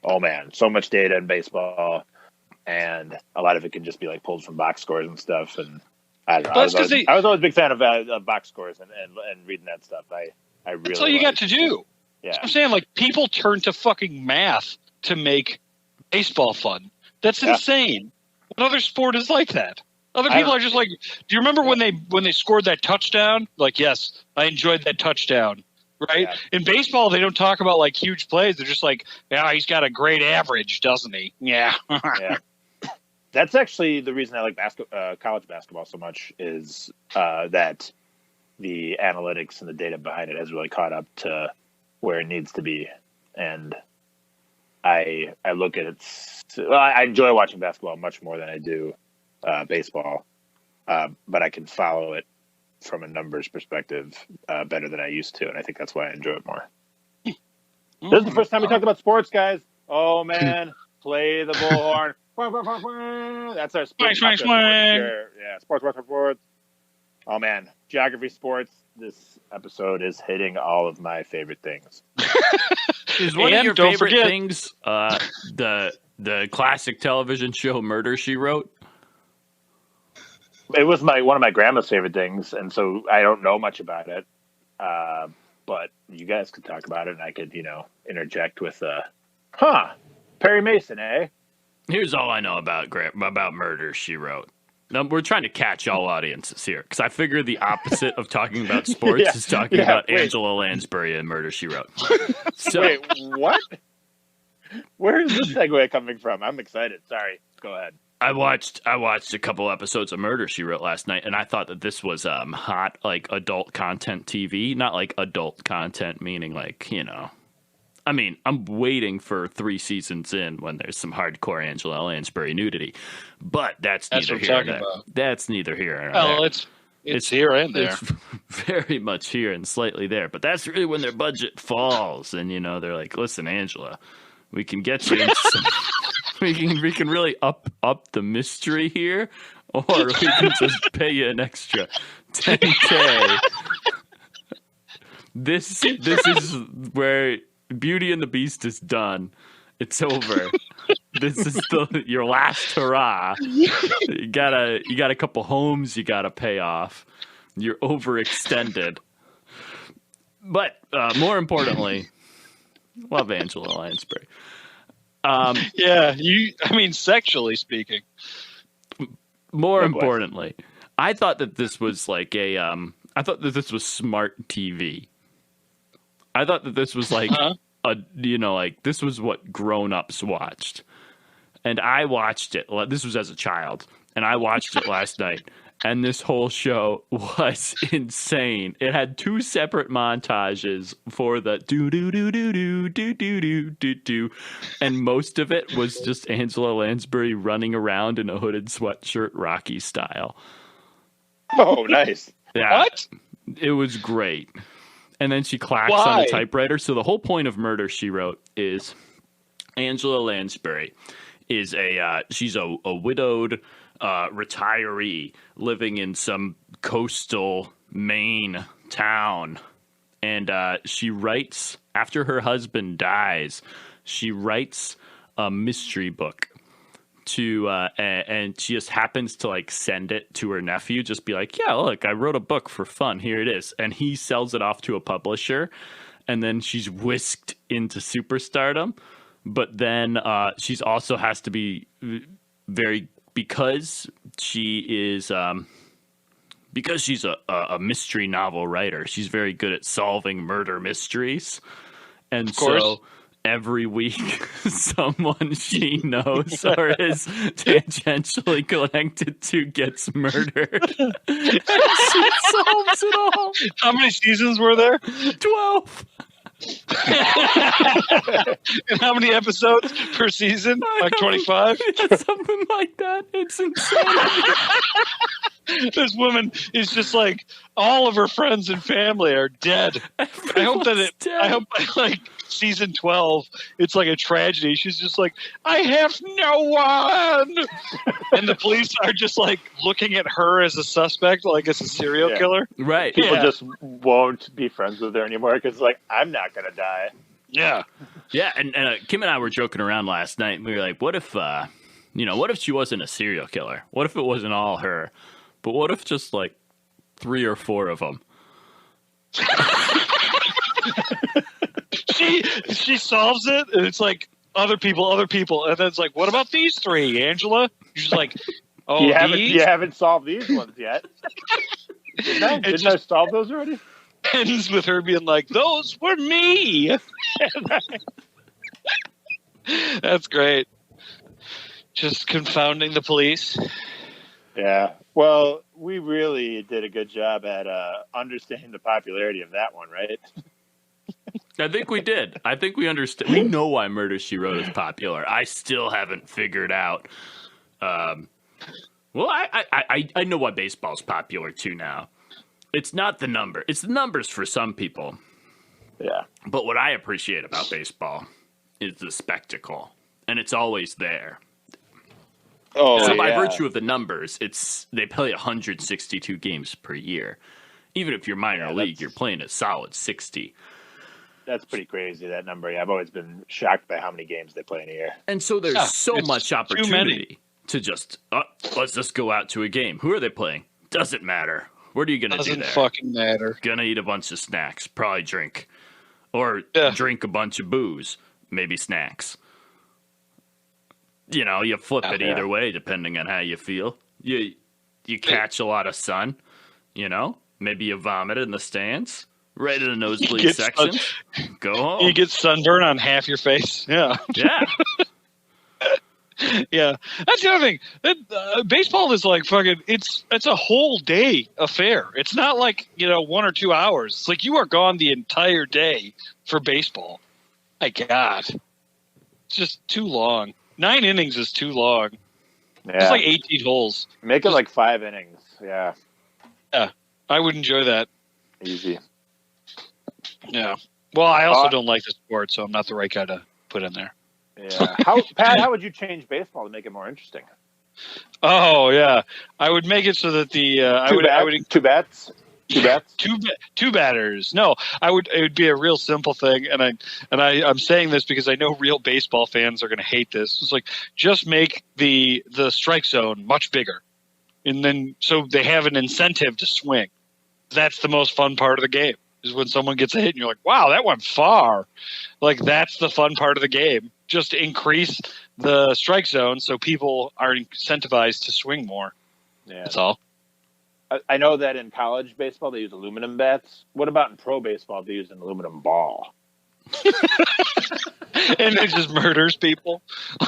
[SPEAKER 1] Oh man, so much data in baseball, and a lot of it can just be like pulled from box scores and stuff. And I don't know. I was always a big fan of box scores and reading that stuff. I really.
[SPEAKER 2] That's all you got to do.
[SPEAKER 1] Yeah,
[SPEAKER 2] I'm saying like people turn to fucking math to make baseball fun. That's insane. What other sport is like that? Other people are just like, do you remember when they scored that touchdown? Like, yes, I enjoyed that touchdown. right?
[SPEAKER 1] Yeah.
[SPEAKER 2] In baseball, they don't talk about like huge plays. They're just like, yeah, he's got a great average, doesn't he? Yeah.
[SPEAKER 1] Yeah. That's actually the reason I like college basketball so much is that the analytics and the data behind it has really caught up to where it needs to be. And I look at it. I enjoy watching basketball much more than I do baseball, but I can follow it from a numbers perspective better than I used to, and I think that's why I enjoy it more. This is the first time we talked about sports, guys. Oh man, play the bullhorn. That's our sports. Yeah, sports. Oh man, geography, sports. This episode is hitting all of my favorite things.
[SPEAKER 3] Is one of your favorite things the classic television show Murder, She Wrote?
[SPEAKER 1] It was one of my grandma's favorite things, and so I don't know much about it. But you guys could talk about it, and I could, interject with, Perry Mason, eh?
[SPEAKER 3] Here's all I know about Murder, She Wrote. Now, we're trying to catch all audiences here, because I figure the opposite of talking about sports is talking about Angela Lansbury and Murder, She Wrote. So,
[SPEAKER 1] wait, what? Where is this segue coming from? I'm excited. Sorry. Go ahead.
[SPEAKER 3] I watched a couple episodes of Murder, She Wrote last night, and I thought that this was hot, like, adult content TV. Not like adult content, meaning like, I mean, I'm waiting for 3 seasons in when there's some hardcore Angela Lansbury nudity, but that's neither here nor there. That's neither here nor there.
[SPEAKER 2] Well, it's here and there.
[SPEAKER 3] It's very much here and slightly there, but that's really when their budget falls, and they're like, "Listen, Angela, we can get you into some, we can really up the mystery here, or we can just pay you an extra $10K." This is where Beauty and the Beast is done. It's over. This is your last hurrah. You got a couple homes you got to pay off. You're overextended. But more importantly, love Angela Lansbury.
[SPEAKER 2] Sexually speaking.
[SPEAKER 3] More importantly, I thought that this was like I thought that this was smart TV. I thought that this was like this was what grown-ups watched. And I watched it. This was as a child, and I watched it last night. And this whole show was insane. It had 2 separate montages for the do, and most of it was just Angela Lansbury running around in a hooded sweatshirt, Rocky style.
[SPEAKER 1] Oh, nice.
[SPEAKER 3] Yeah,
[SPEAKER 2] what?
[SPEAKER 3] It was great. And then she clacks on a typewriter. So the whole point of Murder, She Wrote is Angela Lansbury is she's a widowed retiree living in some coastal Maine town. And she writes, after her husband dies, she writes a mystery book and she just happens to like send it to her nephew, just be like, yeah, look, I wrote a book for fun, here it is. And he sells it off to a publisher, and then she's whisked into superstardom. But then she's also has to be because she's a mystery novel writer, she's very good at solving murder mysteries. And so every week, someone she knows or is tangentially connected to gets murdered. And she solves it all.
[SPEAKER 2] How many seasons were there?
[SPEAKER 3] 12.
[SPEAKER 2] And how many episodes per season? Like 25?
[SPEAKER 3] Yeah, something like that. It's insane.
[SPEAKER 2] This woman is just like, all of her friends and family are dead. I hope like season 12, it's like a tragedy. She's just like, I have no one. And the police are just like looking at her as a suspect, like as a serial killer.
[SPEAKER 3] Right.
[SPEAKER 1] People just won't be friends with her anymore because like, I'm not going to die.
[SPEAKER 2] Yeah.
[SPEAKER 3] Yeah. And Kim and I were joking around last night. And we were like, what if she wasn't a serial killer? What if it wasn't all her? But what if just like 3 or 4 of them?
[SPEAKER 2] She solves it, and it's like other people, and then it's like, what about these 3, Angela? She's like, oh,
[SPEAKER 1] you haven't solved these ones yet. Didn't I solve those already?
[SPEAKER 2] ends with her being like, "Those were me." That's great. Just confounding the police.
[SPEAKER 1] Yeah. Well, we really did a good job at understanding the popularity of that one, right?
[SPEAKER 3] I think we did. I think we understand. We know why Murder, She Wrote is popular. I still haven't figured out. Well, I know why baseball's popular too now. It's not the number. It's the numbers for some people.
[SPEAKER 1] Yeah.
[SPEAKER 3] But what I appreciate about baseball is the spectacle, and it's always there.
[SPEAKER 1] Oh,
[SPEAKER 3] so by virtue of the numbers, they play 162 games per year. Even if you're minor league, you're playing a solid 60.
[SPEAKER 1] That's pretty crazy, that number. Yeah, I've always been shocked by how many games they play in a year.
[SPEAKER 3] And so there's so much opportunity to just, let's just go out to a game. Who are they playing? Doesn't matter. What are you going to do there?
[SPEAKER 2] Doesn't fucking matter.
[SPEAKER 3] Gonna eat a bunch of snacks. Probably drink. Or drink a bunch of booze. Maybe snacks. You know, you flip it either way depending on how you feel. You catch a lot of sun, you know? Maybe you vomit in the stands. Right in the nosebleed section. Go home.
[SPEAKER 2] You get sunburn on half your face. Yeah.
[SPEAKER 3] Yeah.
[SPEAKER 2] Yeah. That's the other thing. Baseball is like fucking, it's a whole day affair. It's not like, 1 or 2 hours. It's like you are gone the entire day for baseball. My God. It's just too long. 9 innings is too long.
[SPEAKER 1] Yeah.
[SPEAKER 2] It's like 18 holes.
[SPEAKER 1] Make it like 5 innings. Yeah.
[SPEAKER 2] Yeah. I would enjoy that.
[SPEAKER 1] Easy.
[SPEAKER 2] Yeah. Well, I also don't like the sport, so I'm not the right guy to put in there.
[SPEAKER 1] Yeah. Pat, how would you change baseball to make it more interesting?
[SPEAKER 2] Oh, yeah. I would make it so that the
[SPEAKER 1] two bats.
[SPEAKER 2] Two batters. No, it would be a real simple thing, and I'm saying this because I know real baseball fans are going to hate this. It's like just make the strike zone much bigger, and then so they have an incentive to swing. That's the most fun part of the game. Is when someone gets a hit and you're like, wow, that went far. Like, that's the fun part of the game. Just increase the strike zone so people are incentivized to swing more.
[SPEAKER 1] Yeah.
[SPEAKER 2] That's all.
[SPEAKER 1] I know that in college baseball they use aluminum bats. What about in pro baseball they use an aluminum ball?
[SPEAKER 2] And it just murders people.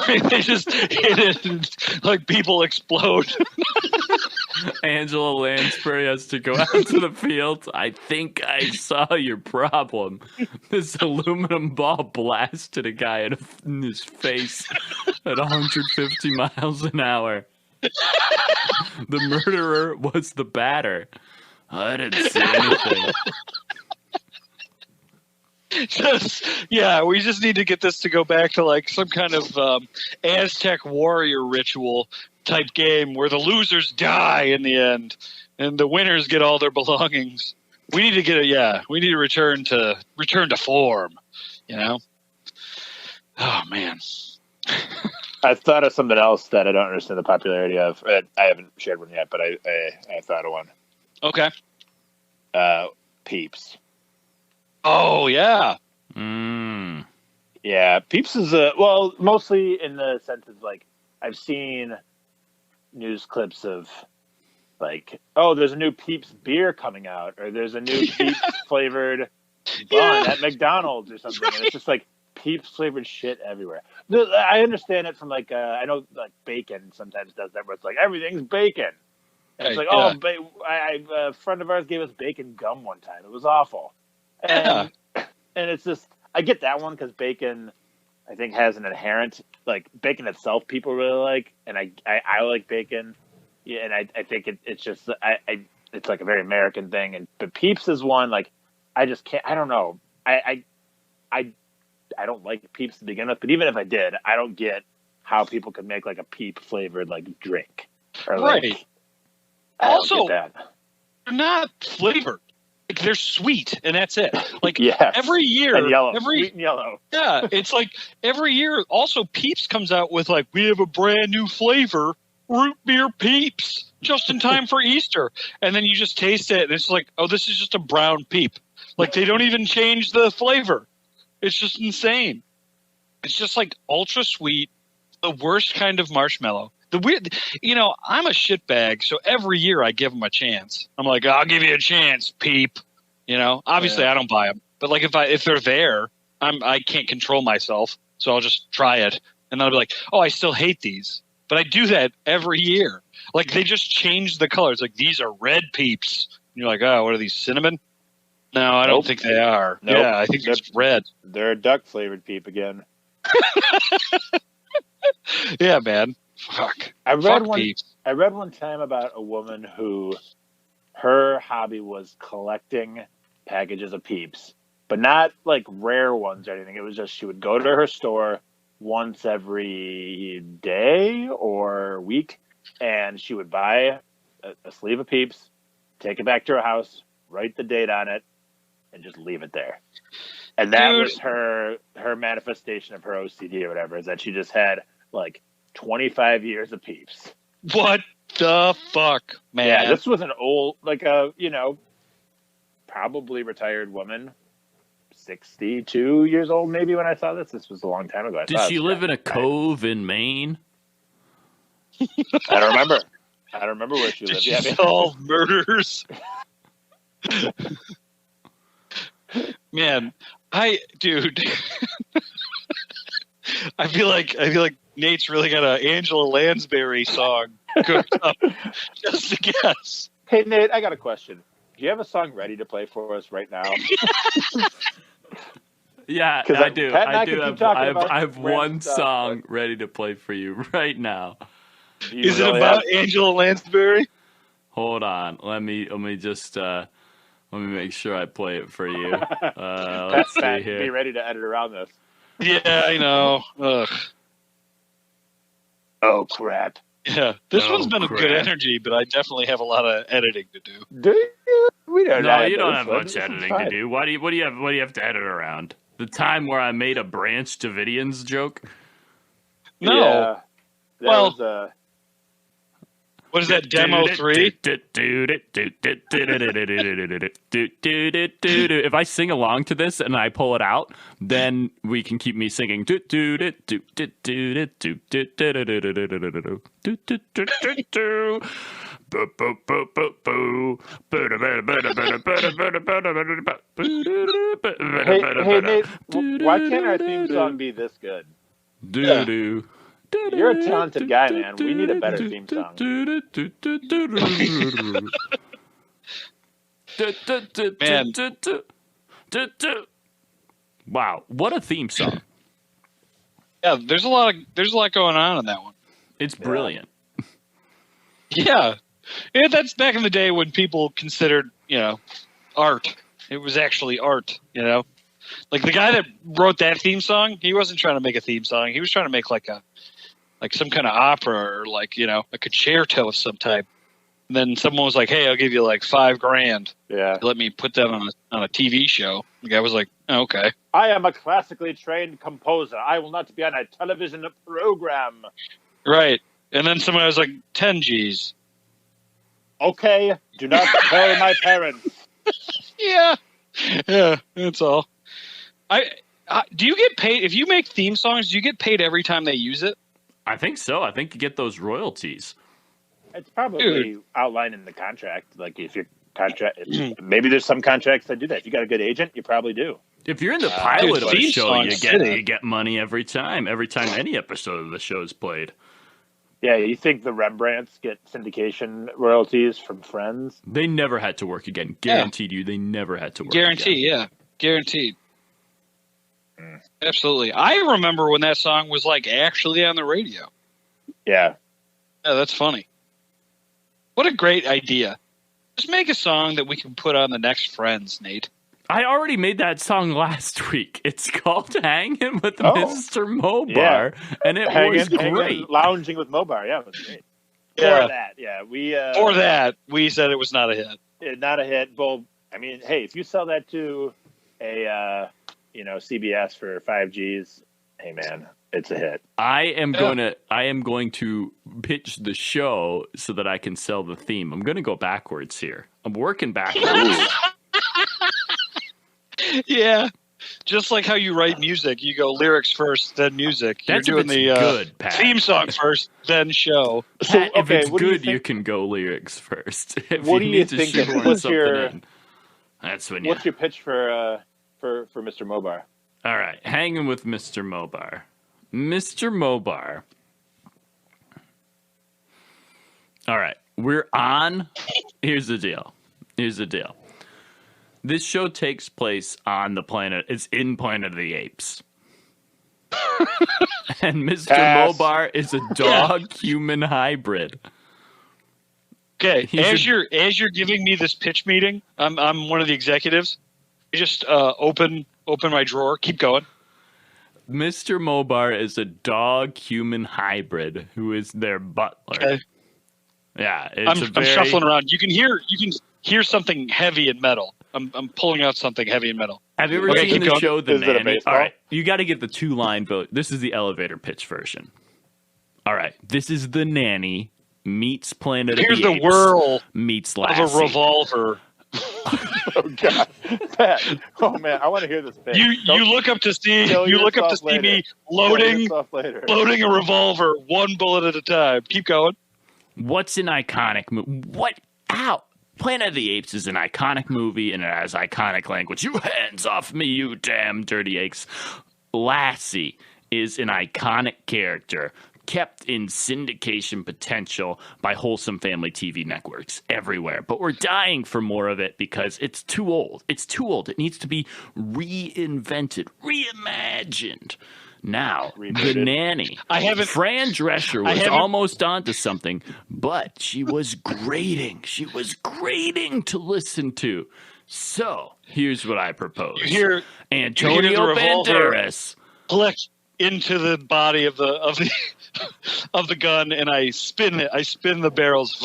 [SPEAKER 2] Like, they just hit it and, like, people explode.
[SPEAKER 3] Angela Lansbury has to go out to the field. I think I saw your problem. This aluminum ball blasted a guy in his face at 150 miles an hour. The murderer was the batter. I didn't see anything.
[SPEAKER 2] We just need to get this to go back to like some kind of Aztec warrior ritual type game where the losers die in the end and the winners get all their belongings. We need to we need to return to form, Oh man.
[SPEAKER 1] I thought of something else that I don't understand the popularity of. I haven't shared one yet, but I thought of one.
[SPEAKER 2] Okay.
[SPEAKER 1] Peeps.
[SPEAKER 2] Oh, yeah.
[SPEAKER 1] Yeah, Peeps is mostly in the sense of like I've seen news clips of like, oh, there's a new Peeps beer coming out, or there's a new Peeps flavored bun at McDonald's or something. And it's just like Peeps flavored shit everywhere. I understand it from like I know like bacon sometimes does that, where it's like everything's bacon. And it's like, a friend of ours gave us bacon gum one time. It was awful. And it's just, I get that one because bacon, I think, has an inherent, like, bacon itself people really like, and I like bacon, and I think it's just, it's like a very American thing, but Peeps is one, like, I just can't, I don't know, I don't like Peeps to begin with, but even if I did, I don't get how people could make, like, a Peep flavored, like, drink. Or, like,
[SPEAKER 2] right.
[SPEAKER 1] Also,
[SPEAKER 2] they're not flavored. Like, they're sweet, and that's it. Like,
[SPEAKER 1] yes.
[SPEAKER 2] Every year,
[SPEAKER 1] and yellow. Sweet and yellow.
[SPEAKER 2] Yeah, it's like every year. Also, Peeps comes out with like, we have a brand new flavor, root beer Peeps, just in time for Easter. And then you just taste it, and it's like, oh, this is just a brown Peep. Like, they don't even change the flavor. It's just insane. It's just like ultra sweet, the worst kind of marshmallow. The weird, I'm a shitbag, so every year I give them a chance. I'm like, I'll give you a chance, Peep. You know, obviously I don't buy them, but like if they're there, I can't control myself, so I'll just try it, and then I'll be like, oh, I still hate these, but I do that every year. Like they just change the colors. Like these are red Peeps, and you're like, oh, what are these, cinnamon? No, I don't think they are. Nope. Yeah, I think it's red.
[SPEAKER 1] They're a duck flavored Peep again.
[SPEAKER 2] Yeah, man. Fuck.
[SPEAKER 1] I read one time about a woman who her hobby was collecting packages of Peeps, but not like rare ones or anything. It was just she would go to her store once every day or week, and she would buy a sleeve of Peeps, take it back to her house, write the date on it, and just leave it there. And that was her manifestation of her OCD or whatever, is that she just had like 25 years of Peeps.
[SPEAKER 2] What the fuck, man?
[SPEAKER 1] Yeah, this was an old, like a, probably retired woman, 62 years old maybe when I saw this. This was a long time ago.
[SPEAKER 3] Did she live in a cove in Maine?
[SPEAKER 1] I don't remember where she lived.
[SPEAKER 2] Did she solve murders? Man, dude, I feel like Nate's really got an Angela Lansbury song cooked up just to guess.
[SPEAKER 1] Hey, Nate, I got a question. Do you have a song ready to play for us right now?
[SPEAKER 3] Yeah, I do. I have one song ready to play for you right now.
[SPEAKER 2] Is it about Angela Lansbury?
[SPEAKER 3] Hold on. Let me just let me make sure I play it for you. Let's see here.
[SPEAKER 1] Be ready to edit around this.
[SPEAKER 2] Yeah, I know. Ugh.
[SPEAKER 1] Oh, crap.
[SPEAKER 2] Yeah, this one's been a good energy, but I definitely have a lot of editing to do.
[SPEAKER 1] Do you? We don't.
[SPEAKER 3] No, you don't have much editing to do. What do you have to edit around? The time where I made a Branch Davidians joke?
[SPEAKER 2] No.
[SPEAKER 1] Yeah,
[SPEAKER 2] well, what is that, demo 3?
[SPEAKER 3] If I sing along to this and I pull it out, then we can keep me singing.
[SPEAKER 1] Hey, Nate, why can't our theme song be this good?
[SPEAKER 3] Do-do.
[SPEAKER 1] You're a talented guy, man. We need a better theme song.
[SPEAKER 2] Man.
[SPEAKER 3] Wow, what a theme song.
[SPEAKER 2] Yeah, there's a lot going on in that one.
[SPEAKER 3] It's brilliant.
[SPEAKER 2] Yeah. Yeah, that's back in the day when people considered, art. It was actually art, Like the guy that wrote that theme song, he wasn't trying to make a theme song. He was trying to make like some kind of opera or a concerto of some type. And then someone was like, "Hey, I'll give you like $5,000.
[SPEAKER 1] Yeah,
[SPEAKER 2] let me put that on a TV show." The guy was like, oh, "Okay."
[SPEAKER 1] I am a classically trained composer. I will not be on a television program.
[SPEAKER 2] Right. And then someone was like, 10 G's.
[SPEAKER 1] Okay, do not tell my parents.
[SPEAKER 2] Yeah, that's all. Do you get paid if you make theme songs? Do you get paid every time they use it?
[SPEAKER 3] I think so. I think you get those royalties.
[SPEAKER 1] It's probably outlined in the contract. Like if your contract, maybe there's some contracts that do that. If you got a good agent, you probably do.
[SPEAKER 3] If you're in the pilot of the show, you get money every time any episode of the show is played.
[SPEAKER 1] Yeah, you think the Rembrandts get syndication royalties from Friends?
[SPEAKER 3] They never had to work again. Guaranteed you, they never had to work
[SPEAKER 2] again. Yeah. Guaranteed. Absolutely. I remember when that song was like actually on the radio.
[SPEAKER 1] Yeah.
[SPEAKER 2] Yeah, that's funny. What a great idea. Just make a song that we can put on the next Friends, Nate.
[SPEAKER 3] I already made that song last week. It's called Hanging with Mr. Mobar, and it was great.
[SPEAKER 1] Lounging with Mobar, yeah, it was great.
[SPEAKER 2] Yeah. For that, we said it was not a hit.
[SPEAKER 1] Not a hit. Well, I mean, hey, if you sell that to a CBS for 5 Gs, hey man, it's a hit.
[SPEAKER 3] I am going to pitch the show so that I can sell the theme. I'm going to go backwards here. I'm working backwards.
[SPEAKER 2] Yeah, just like how you write music, you go lyrics first, then music.
[SPEAKER 3] That's
[SPEAKER 2] You're doing the
[SPEAKER 3] good, Pat.
[SPEAKER 2] Theme song first, then show.
[SPEAKER 3] Pat, if it's good, you can go lyrics first. If
[SPEAKER 1] what do you think?
[SPEAKER 3] That's when you.
[SPEAKER 1] What's your pitch for Mr. Mobar?
[SPEAKER 3] All right, hanging with Mr. Mobar. Mr. Mobar. All right, we're on. Here's the deal. This show takes place on the planet. It's in Planet of the Apes. And Mr.
[SPEAKER 1] Pass.
[SPEAKER 3] Mobar is a dog-human hybrid.
[SPEAKER 2] Okay, as you're giving me this pitch meeting, I'm one of the executives. I just open my drawer. Keep going.
[SPEAKER 3] Mr. Mobar is a dog-human hybrid who is their butler.
[SPEAKER 2] Okay.
[SPEAKER 3] Yeah,
[SPEAKER 2] I'm shuffling around. You can hear something heavy and metal. I'm pulling out something heavy and metal.
[SPEAKER 3] Have you ever seen the show The
[SPEAKER 1] Is it a
[SPEAKER 3] Nanny?
[SPEAKER 1] baseball?
[SPEAKER 3] All right, you got to get the 2-line vote. This is the elevator pitch version. All right, this is The Nanny meets Planet of the Apes.
[SPEAKER 2] Here's the whirl
[SPEAKER 3] meets
[SPEAKER 2] of
[SPEAKER 3] Lassie.
[SPEAKER 2] a revolver.
[SPEAKER 1] Oh God, Pat. Oh man, I want to hear this pitch.
[SPEAKER 2] You look up to see me loading a revolver one bullet at a time. Keep going.
[SPEAKER 3] What's an iconic movie? What? Ow! Planet of the Apes is an iconic movie, and it has iconic language. You hands off me, you damn dirty apes. Lassie is an iconic character kept in syndication potential by wholesome family TV networks everywhere. But we're dying for more of it because it's too old. It's too old. It needs to be reinvented, reimagined. Now, The Nanny. Fran Drescher was almost onto something, but she was grating. She was grating to listen to. So, here's what I propose. Antonio Banderas.
[SPEAKER 2] Click into the body of the of the gun, and I spin it. I spin the barrels.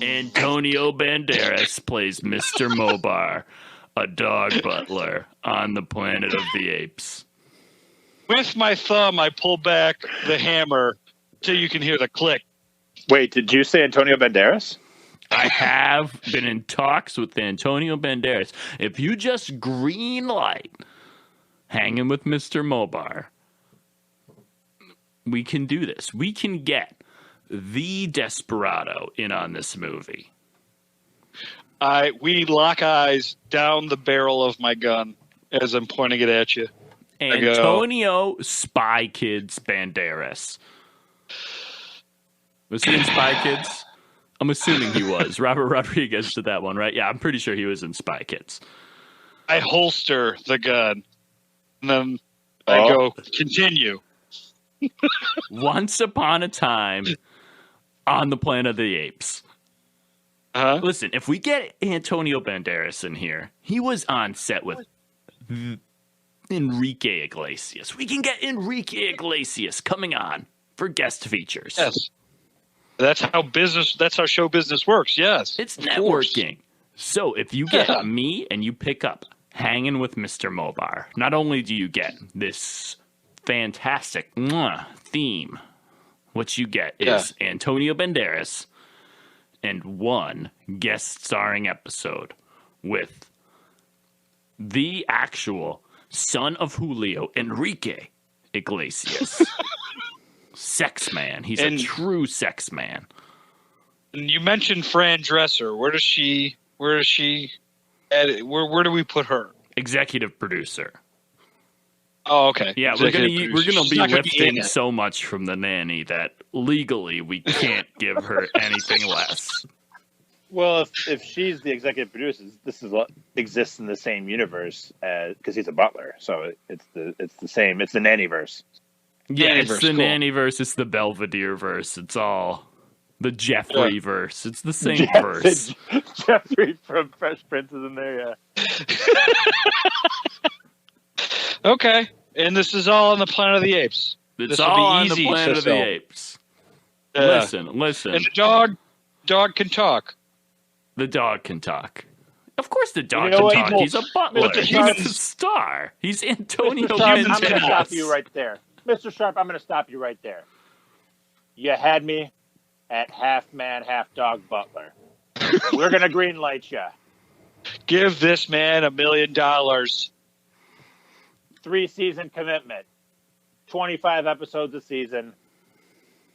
[SPEAKER 3] Antonio Banderas plays Mr. Mobar, a dog butler on the Planet of the Apes.
[SPEAKER 2] With my thumb, I pull back the hammer till you can hear the click.
[SPEAKER 1] Wait, did you say Antonio Banderas?
[SPEAKER 3] I have been in talks with Antonio Banderas. If you just green light hanging with Mr. Mobar, we can do this. We can get the desperado in on this movie.
[SPEAKER 2] We lock eyes down the barrel of my gun as I'm pointing it at you.
[SPEAKER 3] Antonio Spy Kids Banderas. Was he in Spy Kids? I'm assuming he was. Robert Rodriguez did that one, right? Yeah, I'm pretty sure he was in Spy Kids.
[SPEAKER 2] I holster the gun, and then I go, continue.
[SPEAKER 3] Once upon a time on the Planet of the Apes. Listen, if we get Antonio Banderas in here, he was on set with Enrique Iglesias. We can get Enrique Iglesias coming on for guest features.
[SPEAKER 2] Yes. That's how show business works. Yes.
[SPEAKER 3] It's networking. So if you get me and you pick up Hanging with Mr. Mobar, not only do you get this fantastic theme, what you get is Antonio Banderas and one guest starring episode with the actual son of Julio, Enrique Iglesias. Sex man. He's a true sex man.
[SPEAKER 2] And you mentioned Fran Drescher. Where do we put her?
[SPEAKER 3] Executive producer.
[SPEAKER 2] Oh, okay.
[SPEAKER 3] Yeah, we're gonna be lifting so much from The Nanny that legally we can't give her anything less.
[SPEAKER 1] Well, if she's the executive producer, this is what exists in the same universe because he's a butler. So it's the same. It's the Nannyverse.
[SPEAKER 3] Yeah, it's the Nannyverse. It's the Belvedere verse. It's all the Jeffrey verse. It's the same verse.
[SPEAKER 1] Jeffrey from Fresh Prince is in there. Yeah.
[SPEAKER 2] Okay, and this is all on the Planet of the Apes.
[SPEAKER 3] It's all on the Planet of the Apes. Listen.
[SPEAKER 2] And the dog can talk.
[SPEAKER 3] The dog can talk. Of course the dog
[SPEAKER 1] can
[SPEAKER 3] talk. He's a butler. He's the star. He's Antonio Banderas.
[SPEAKER 1] I'm going to stop you right there. Mr. Sharp, I'm going to stop you right there. You had me at half man, half dog butler. We're going to green light you.
[SPEAKER 2] Give this man $1 million.
[SPEAKER 1] 3-season commitment. 25 episodes a season.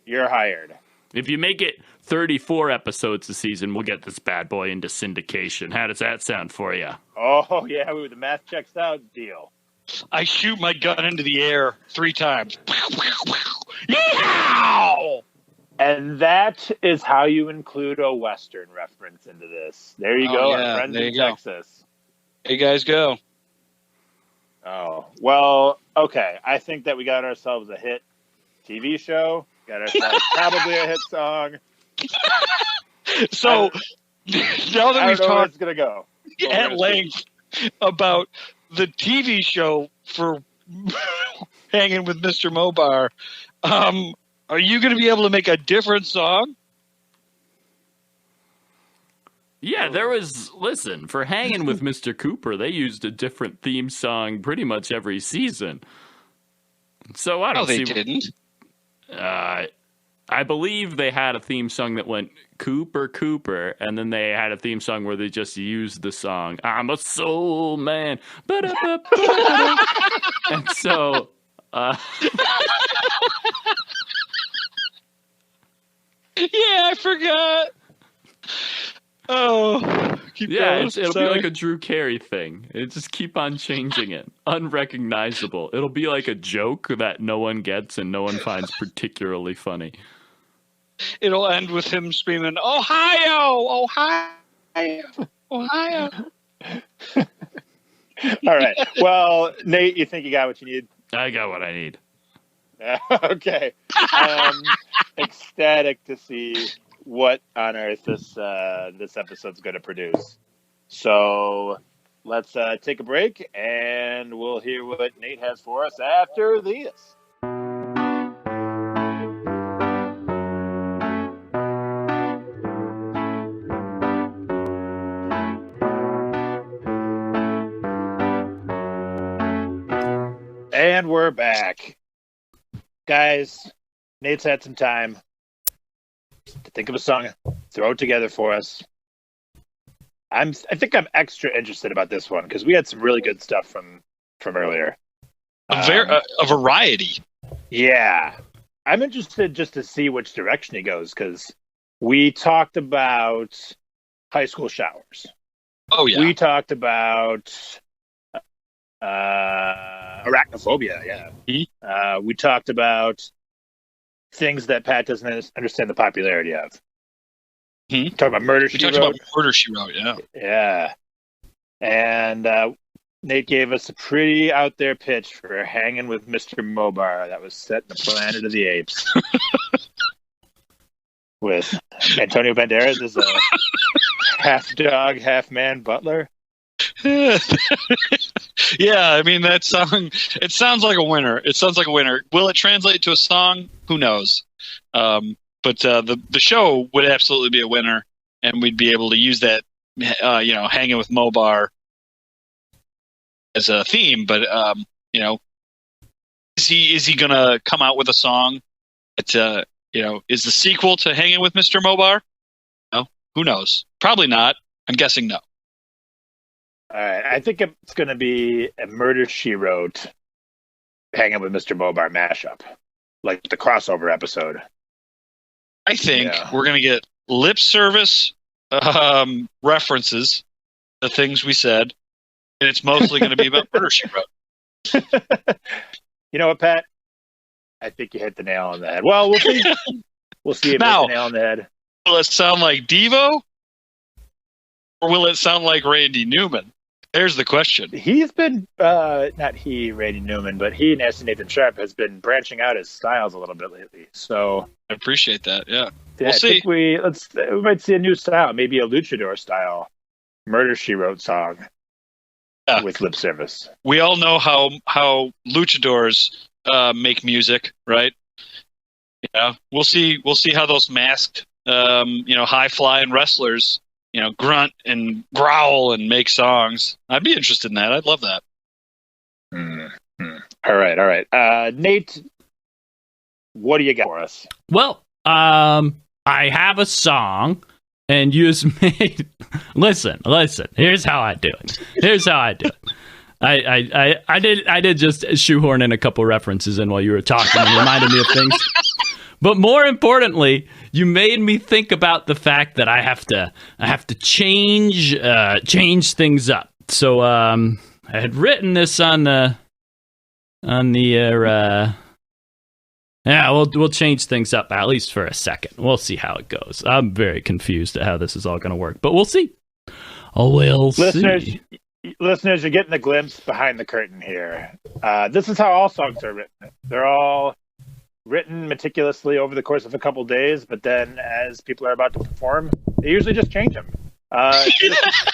[SPEAKER 1] You're hired.
[SPEAKER 3] If you make it 34 episodes a season, we'll get this bad boy into syndication. How does that sound for you?
[SPEAKER 1] Oh, yeah, the math checks out deal.
[SPEAKER 2] I shoot my gun into the air 3 times. Yeehaw!
[SPEAKER 1] And that is how you include a Western reference into this. There you go, our friends in Texas.
[SPEAKER 2] There you guys go.
[SPEAKER 1] Oh, well, okay. I think that we got ourselves a hit TV show. Got ourselves probably a hit song.
[SPEAKER 2] So, now that we've talked
[SPEAKER 1] it's going to go
[SPEAKER 2] at length about the TV show for Hanging with Mr. Mobar, are you going to be able to make a different song?
[SPEAKER 3] Yeah, listen, for Hanging with Mr. Cooper, they used a different theme song pretty much every season. So I don't see.
[SPEAKER 2] No, they didn't.
[SPEAKER 3] I believe they had a theme song that went Cooper, Cooper, and then they had a theme song where they just used the song, I'm a soul man. And so...
[SPEAKER 2] Yeah, I forgot. Oh, keep going.
[SPEAKER 3] It'll be like a Drew Carey thing. It just keep on changing it. Unrecognizable. It'll be like a joke that no one gets and no one finds particularly funny.
[SPEAKER 2] It'll end with him screaming, Ohio! Ohio! Ohio!
[SPEAKER 1] All right. Well, Nate, you think you got what you need?
[SPEAKER 3] I got what I need.
[SPEAKER 1] Okay. I'm ecstatic to see what on earth this episode's going to produce. So let's take a break, and we'll hear what Nate has for us after this. And we're back. Guys, Nate's had some time to think of a song, throw it together for us. I think I'm extra interested about this one because we had some really good stuff from earlier.
[SPEAKER 2] A variety.
[SPEAKER 1] Yeah. I'm interested just to see which direction he goes because we talked about high school showers.
[SPEAKER 2] Oh, yeah.
[SPEAKER 1] We talked about arachnophobia, yeah.
[SPEAKER 2] Mm-hmm.
[SPEAKER 1] We talked about things that Pat doesn't understand the popularity of.
[SPEAKER 2] Mm-hmm.
[SPEAKER 1] Talked about Murder She Wrote.
[SPEAKER 2] We talked about Murder She Wrote, yeah.
[SPEAKER 1] Yeah. And Nate gave us a pretty out there pitch for Hanging with Mr. Mobar that was set in the Planet of the Apes. With Antonio Banderas as a half dog, half man butler.
[SPEAKER 2] Yeah, I mean, that song, it sounds like a winner. Will it translate to a song? Who knows? But the show would absolutely be a winner, and we'd be able to use that, Hanging with Mobar as a theme. But, is he going to come out with a song that, is the sequel to Hanging with Mr. Mobar? No, who knows? Probably not. I'm guessing no.
[SPEAKER 1] All right, I think it's going to be a Murder She Wrote, Hanging with Mr. Mobar mashup, like the crossover episode.
[SPEAKER 2] I think we're going to get lip service references to things we said, and it's mostly going to be about Murder She Wrote.
[SPEAKER 1] You know what, Pat? I think you hit the nail on the head. Well, we'll see. We'll see if you hit the nail on the head.
[SPEAKER 2] Will it sound like Devo, or will it sound like Randy Newman? There's the question.
[SPEAKER 1] He's been, not he, Randy Newman, but he, Nasty Nathan Sharp, has been branching out his styles a little bit lately. So
[SPEAKER 2] I appreciate that. Yeah,
[SPEAKER 1] we'll see. We might see a new style, maybe a luchador style, Murder She Wrote song with lip service.
[SPEAKER 2] We all know how luchadors make music, right? Yeah, we'll see how those masked, high flying wrestlers, grunt and growl and make songs. I'd be interested in that. I'd love that.
[SPEAKER 1] Mm-hmm. All right. Nate, what do you got for us?
[SPEAKER 3] Well, I have a song, and you just made. Listen. Here's how I do it. I did just shoehorn in a couple references in while you were talking and reminded me of things. But more importantly, you made me think about the fact that I have to change things up. So I had written this on the yeah, we'll change things up at least for a second. We'll see how it goes. I'm very confused at how this is all going to work, but we'll see. We'll see.
[SPEAKER 1] Listeners, you're getting a glimpse behind the curtain here. This is how all songs are written. They're all written meticulously over the course of a couple days, but then as people are about to perform, they usually just change them. It's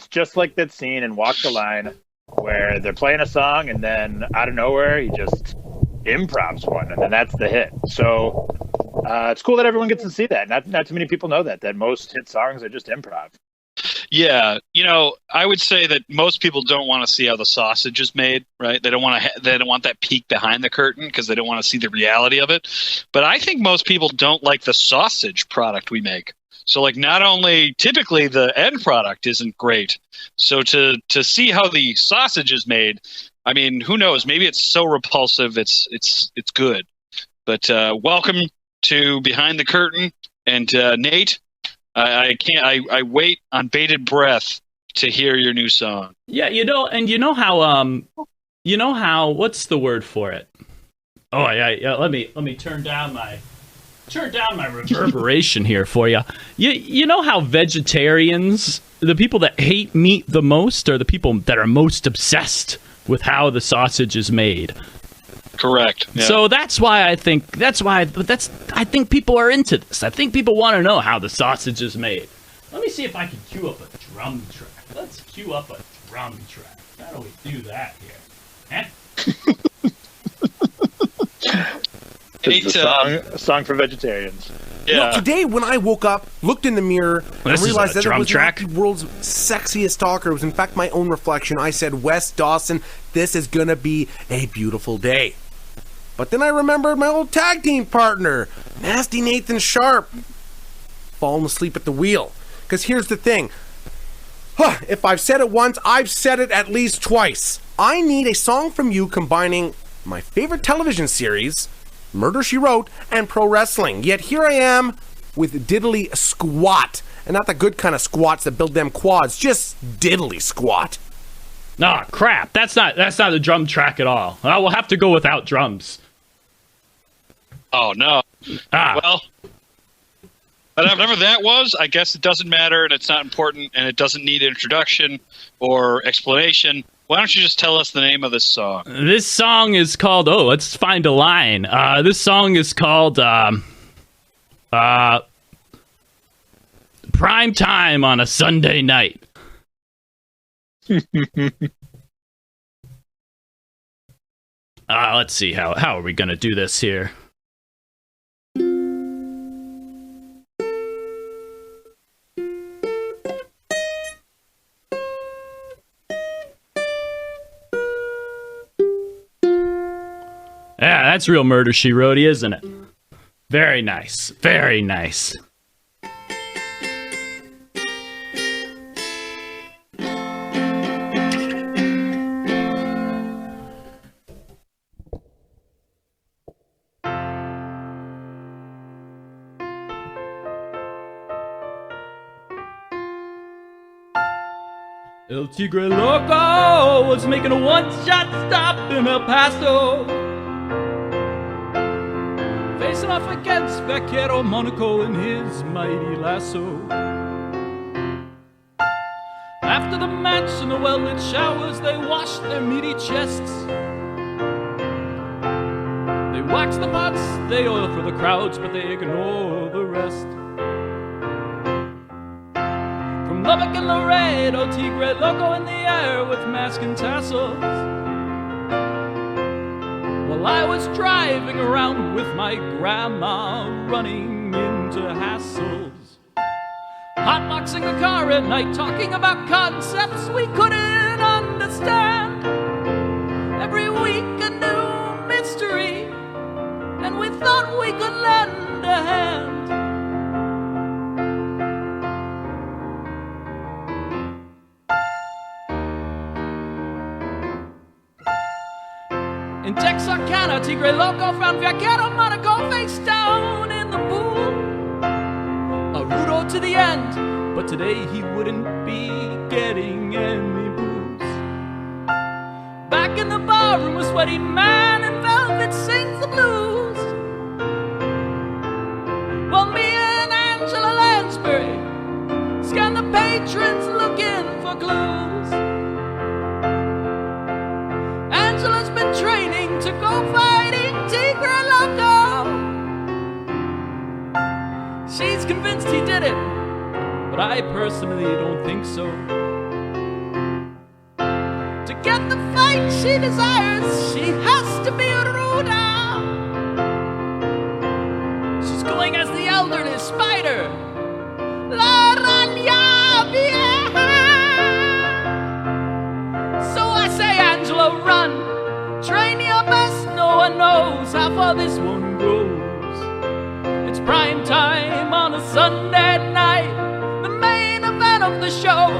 [SPEAKER 1] just like that scene in Walk the Line where they're playing a song and then out of nowhere he just improvs one, and then that's the hit. So it's cool that everyone gets to see that. Not too many people know that most hit songs are just improv.
[SPEAKER 2] Yeah, I would say that most people don't want to see how the sausage is made, right? They don't want that peek behind the curtain because they don't want to see the reality of it. But I think most people don't like the sausage product we make. So, like, not only typically the end product isn't great. So to see how the sausage is made, I mean, who knows? Maybe it's so repulsive, it's good. But welcome to Behind the Curtain, and Nate. I wait on bated breath to hear your new song.
[SPEAKER 3] Yeah, how what's the word for it? Oh yeah. Let me turn down my reverberation here for you. You know how vegetarians, the people that hate meat the most, are the people that are most obsessed with how the sausage is made.
[SPEAKER 2] Correct. Yeah.
[SPEAKER 3] So I think people are into this. I think people want to know how the sausage is made. Let me see if I can cue up a drum track. Let's cue up a drum track. How do we do that here?
[SPEAKER 1] It's a song for vegetarians.
[SPEAKER 2] Yeah.
[SPEAKER 4] Today when I woke up, looked in the mirror, and realized that it was
[SPEAKER 3] track.
[SPEAKER 4] not the world's sexiest talker. It was in fact my own reflection. I said, Wes Dawson, this is going to be a beautiful day. But then I remembered my old tag team partner, Nasty Nathan Sharp, falling asleep at the wheel. Because here's the thing. If I've said it once, I've said it at least twice. I need a song from you combining my favorite television series, Murder, She Wrote, and pro wrestling. Yet here I am with Diddly Squat. And not the good kind of squats that build them quads, just Diddly Squat.
[SPEAKER 3] Nah, crap. That's not a drum track at all. We'll have to go without drums.
[SPEAKER 2] Oh, no. Well, whatever that was, I guess it doesn't matter, and it's not important, and it doesn't need introduction or explanation. Why don't you just tell us the name of this song?
[SPEAKER 3] This song is called, let's find a line. This song is called Primetime on a Sunday Night. Let's see, how are we going to do this here? Yeah, that's real Murder, She Wrote, isn't it? Very nice. Very nice. El Tigre Loco was making a one-shot stop in El Paso, facing off against Vaquero Monaco in his mighty lasso. After the match in the well-lit showers, they washed their meaty chests. They wax the pots, they oil for the crowds, but they ignore the rest. From Lubbock and Laredo, Tigre Loco in the air with mask and tassels. While I was driving around with my grandma, running into hassles. Hotboxing the car at night, talking about concepts we couldn't understand. Every week a new mystery, and we thought we could lend a hand.
[SPEAKER 5] In Texarkana, Tigre Loco found Vaquero Monaco face down in the pool. A rudo to the end, but today he wouldn't be getting any booze. Back in the barroom, a sweaty man in velvet sings the blues. Well, me and Angela Lansbury scan the patrons looking for clues. Angela's been training to go fighting Tigre Loco. She's convinced he did it, but I personally don't think so. To get the fight she desires, she has to be ruda. She's going as the elderly spider, La Rania Vieja. So I say, Angela, run, train your best, no one knows how far this one goes. It's prime time on a Sunday night, the main event of the show.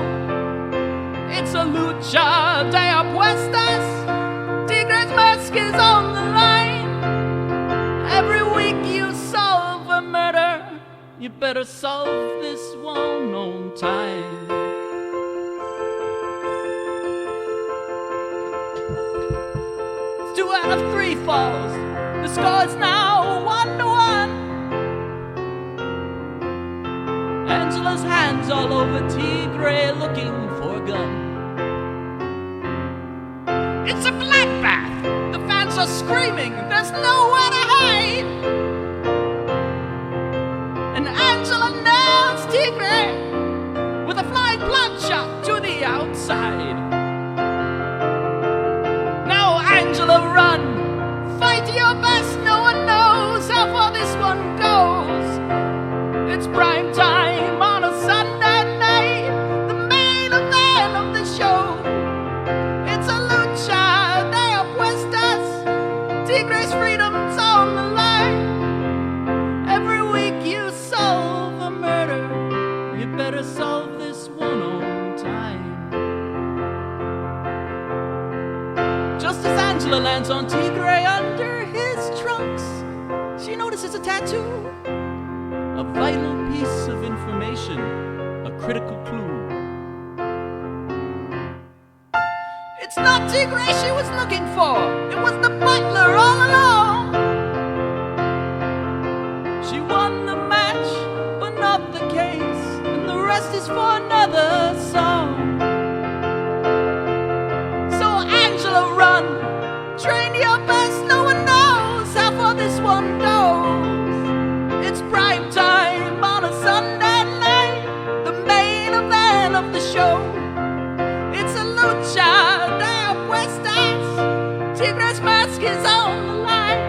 [SPEAKER 5] It's a lucha de apuestas, Tigre's mask is on the line. Every week you solve a murder, you better solve this one on time. It's 2 out of 3 falls. The score is now 1-1. Angela's hands all over Tigre looking for a gun. It's a bloodbath. The fans are screaming. There's nowhere to hide. And Angela nails Tigre with a flying blood shot to the outside. Now, Angela, run. Fight your best. No one knows how far this one goes. It's prime time on a Sunday night, the main event of the show. It's a lucha de apuestas, Tigre's freedom's on the line. Every week you solve a murder, you better solve this one on time. Just as Angela lands on Tigre under his trunks, she notices a tattoo. A vital piece of information, a critical clue. It's not Tigre she was looking for, it was the butler all along. She won the match, but not the case, and the rest is for another song. So Angela, run, train your best, no one knows how far this one goes. It's prime time on a Sunday night, the main event of the show. It's a lucha de apuestas, Tigre's mask is on the line.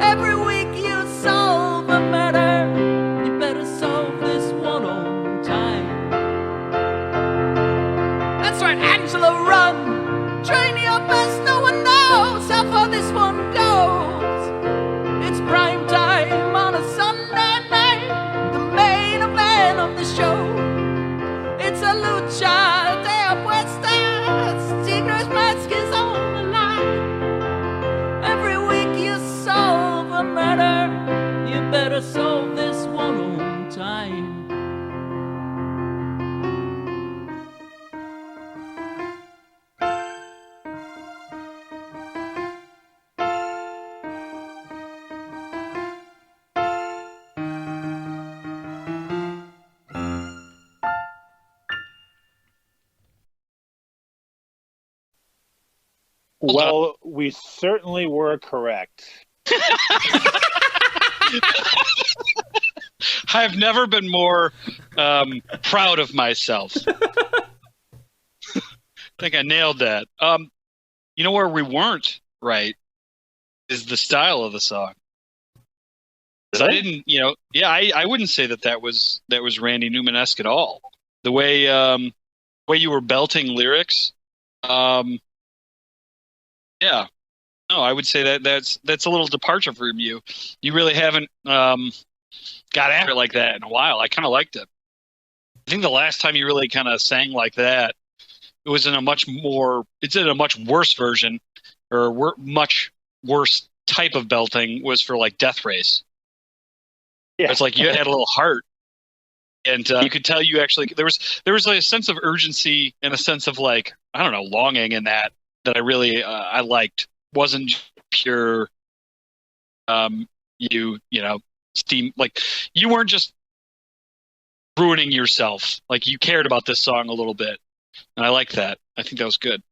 [SPEAKER 5] Every week you solve a murder, you better solve this one on time. That's right, Angela, run, train your best, no one knows how far this one goes. It's prime time on a Sunday night, the main event of the show. It's a lucha de apuestas, Tigre's mask is on the line. Every week you solve a murder, you better solve this one on time.
[SPEAKER 1] Well, we certainly were correct.
[SPEAKER 2] I've never been more proud of myself. I think I nailed that. You know where we weren't right is the style of the song. So I didn't, I wouldn't say that was Randy Newman-esque at all. The way you were belting lyrics, yeah. No, I would say that's a little departure from you. You really haven't got after it like that in a while. I kind of liked it. I think the last time you really kind of sang like that, it's in a much worse version or much worse type of belting was for like Death Race.
[SPEAKER 1] Yeah.
[SPEAKER 2] It's like you had a little heart, and you could tell you actually there was like a sense of urgency and a sense of like, I don't know, longing in that I really I liked. Wasn't pure you know, steam, like you weren't just ruining yourself. Like you cared about this song a little bit, and I liked that. I think that was good.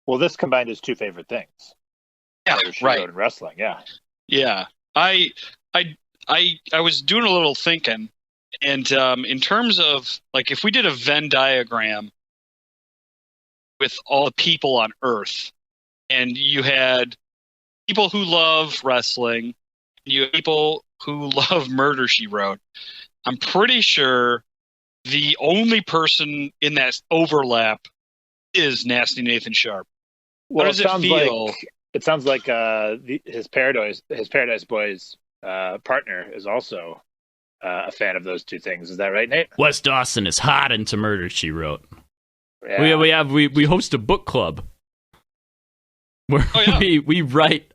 [SPEAKER 1] Well, this combined his two favorite things.
[SPEAKER 2] Yeah, right.
[SPEAKER 1] And wrestling. Yeah.
[SPEAKER 2] Yeah. I was doing a little thinking, and in terms of like if we did a Venn diagram with all the people on Earth, and you had people who love wrestling, you have people who love Murder, She Wrote, I'm pretty sure the only person in that overlap is Nasty Nathan Sharp.
[SPEAKER 1] Well,
[SPEAKER 2] How does it feel?
[SPEAKER 1] It sounds like his Paradise Boys partner is also a fan of those two things. Is that right, Nate?
[SPEAKER 3] Wes Dawson is hot into Murder, She Wrote.
[SPEAKER 1] Yeah.
[SPEAKER 3] We host a book club where we write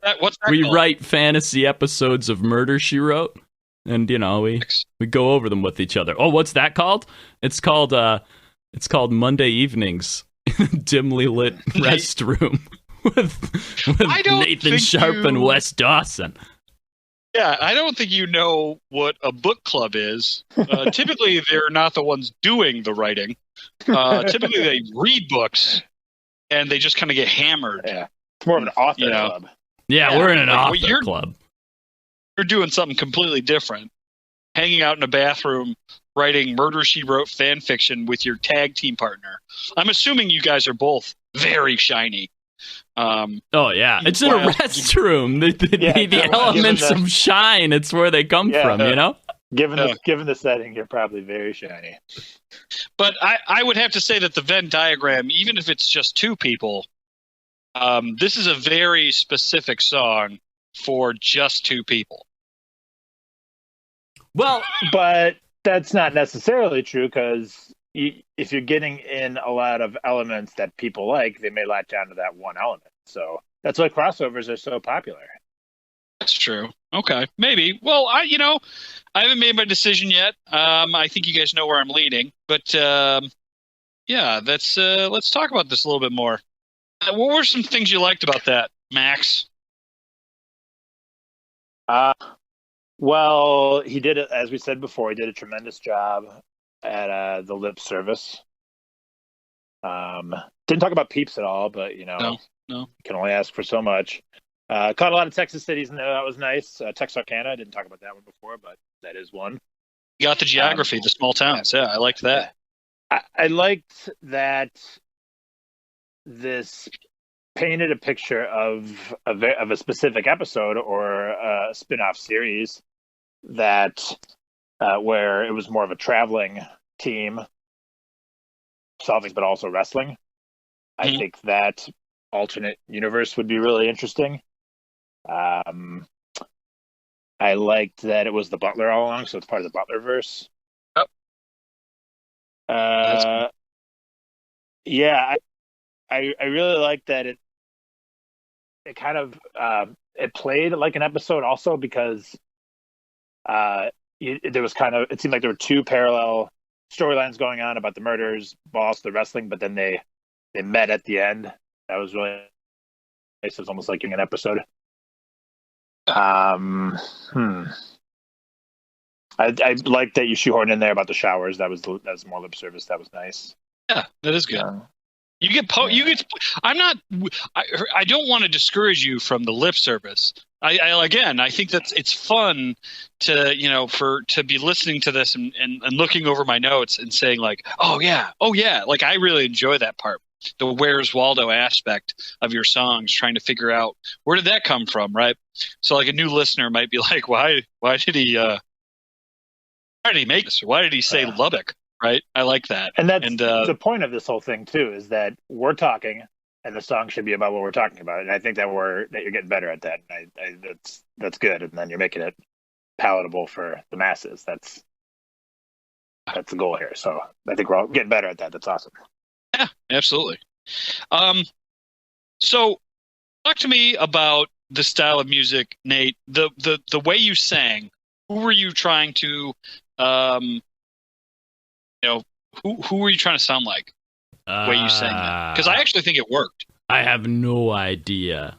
[SPEAKER 3] write fantasy episodes of Murder, She Wrote, and you know we go over them with each other. Oh, what's that called? It's called Monday Evenings in a dimly lit restroom with Nathan Sharp and Wes Dawson.
[SPEAKER 2] Yeah, I don't think you know what a book club is. Typically, they're not the ones doing the writing. Typically, they read books, and they just kind of get hammered.
[SPEAKER 1] Yeah, it's more of an author club.
[SPEAKER 3] Yeah, we're in an author club.
[SPEAKER 2] You're doing something completely different. Hanging out in a bathroom, writing Murder, She Wrote fan fiction with your tag team partner. I'm assuming you guys are both very shiny.
[SPEAKER 3] Oh yeah, it's in a restroom. The elements of shine, it's where they come from, you know.
[SPEAKER 1] Given the setting, you're probably very shiny.
[SPEAKER 2] But I would have to say that the Venn diagram, even if it's just two people, this is a very specific song for just two people.
[SPEAKER 1] Well, but that's not necessarily true, because if you're getting in a lot of elements that people like, they may latch onto that one element. So that's why crossovers are so popular.
[SPEAKER 2] That's true. Okay, maybe. Well, I haven't made my decision yet. I think you guys know where I'm leaning, but yeah, let's talk about this a little bit more. What were some things you liked about that, Max?
[SPEAKER 1] Well, he did it, as we said before, he did a tremendous job at the lip service. Didn't talk about Peeps at all, but
[SPEAKER 2] no.
[SPEAKER 1] You can only ask for so much. Caught a lot of Texas cities, and that was nice. Texarkana, I didn't talk about that one before, but that is one.
[SPEAKER 2] You got the geography, the small towns. Yeah, I liked that.
[SPEAKER 1] I liked that this painted a picture of a specific episode or a spin-off series that where it was more of a traveling team solving, but also wrestling. Mm-hmm. I think that alternate universe would be really interesting. I liked that it was the Butler all along, so it's part of the Butler verse. Yep. Yeah, I really liked that it kind of it played like an episode also, because there was it seemed like there were two parallel storylines going on about the murders, boss, the wrestling, but then they met at the end. That was really nice. It was almost like an episode. I like that you shoehorned in there about the showers. That was more lip service. That was nice.
[SPEAKER 2] Yeah, that is good. I don't want to discourage you from the lip service. I think that it's fun to be listening to this and looking over my notes and saying like, oh yeah, like I really enjoy that part. The Where's Waldo aspect of your songs, trying to figure out where did that come from, right? So like a new listener might be like, why did he make this? Why did he say Lubbock? Right? I like that.
[SPEAKER 1] And that's the point of this whole thing too, is that we're talking and the song should be about what we're talking about. And I think that you're getting better at that. And that's good. And then you're making it palatable for the masses. That's the goal here. So I think we're all getting better at that. That's awesome.
[SPEAKER 2] Yeah, absolutely. So Talk to me about the style of music, Nate. The way you sang. Who were you trying to, who were you trying to sound like? The way you sang that, because I actually think it worked.
[SPEAKER 3] I have no idea.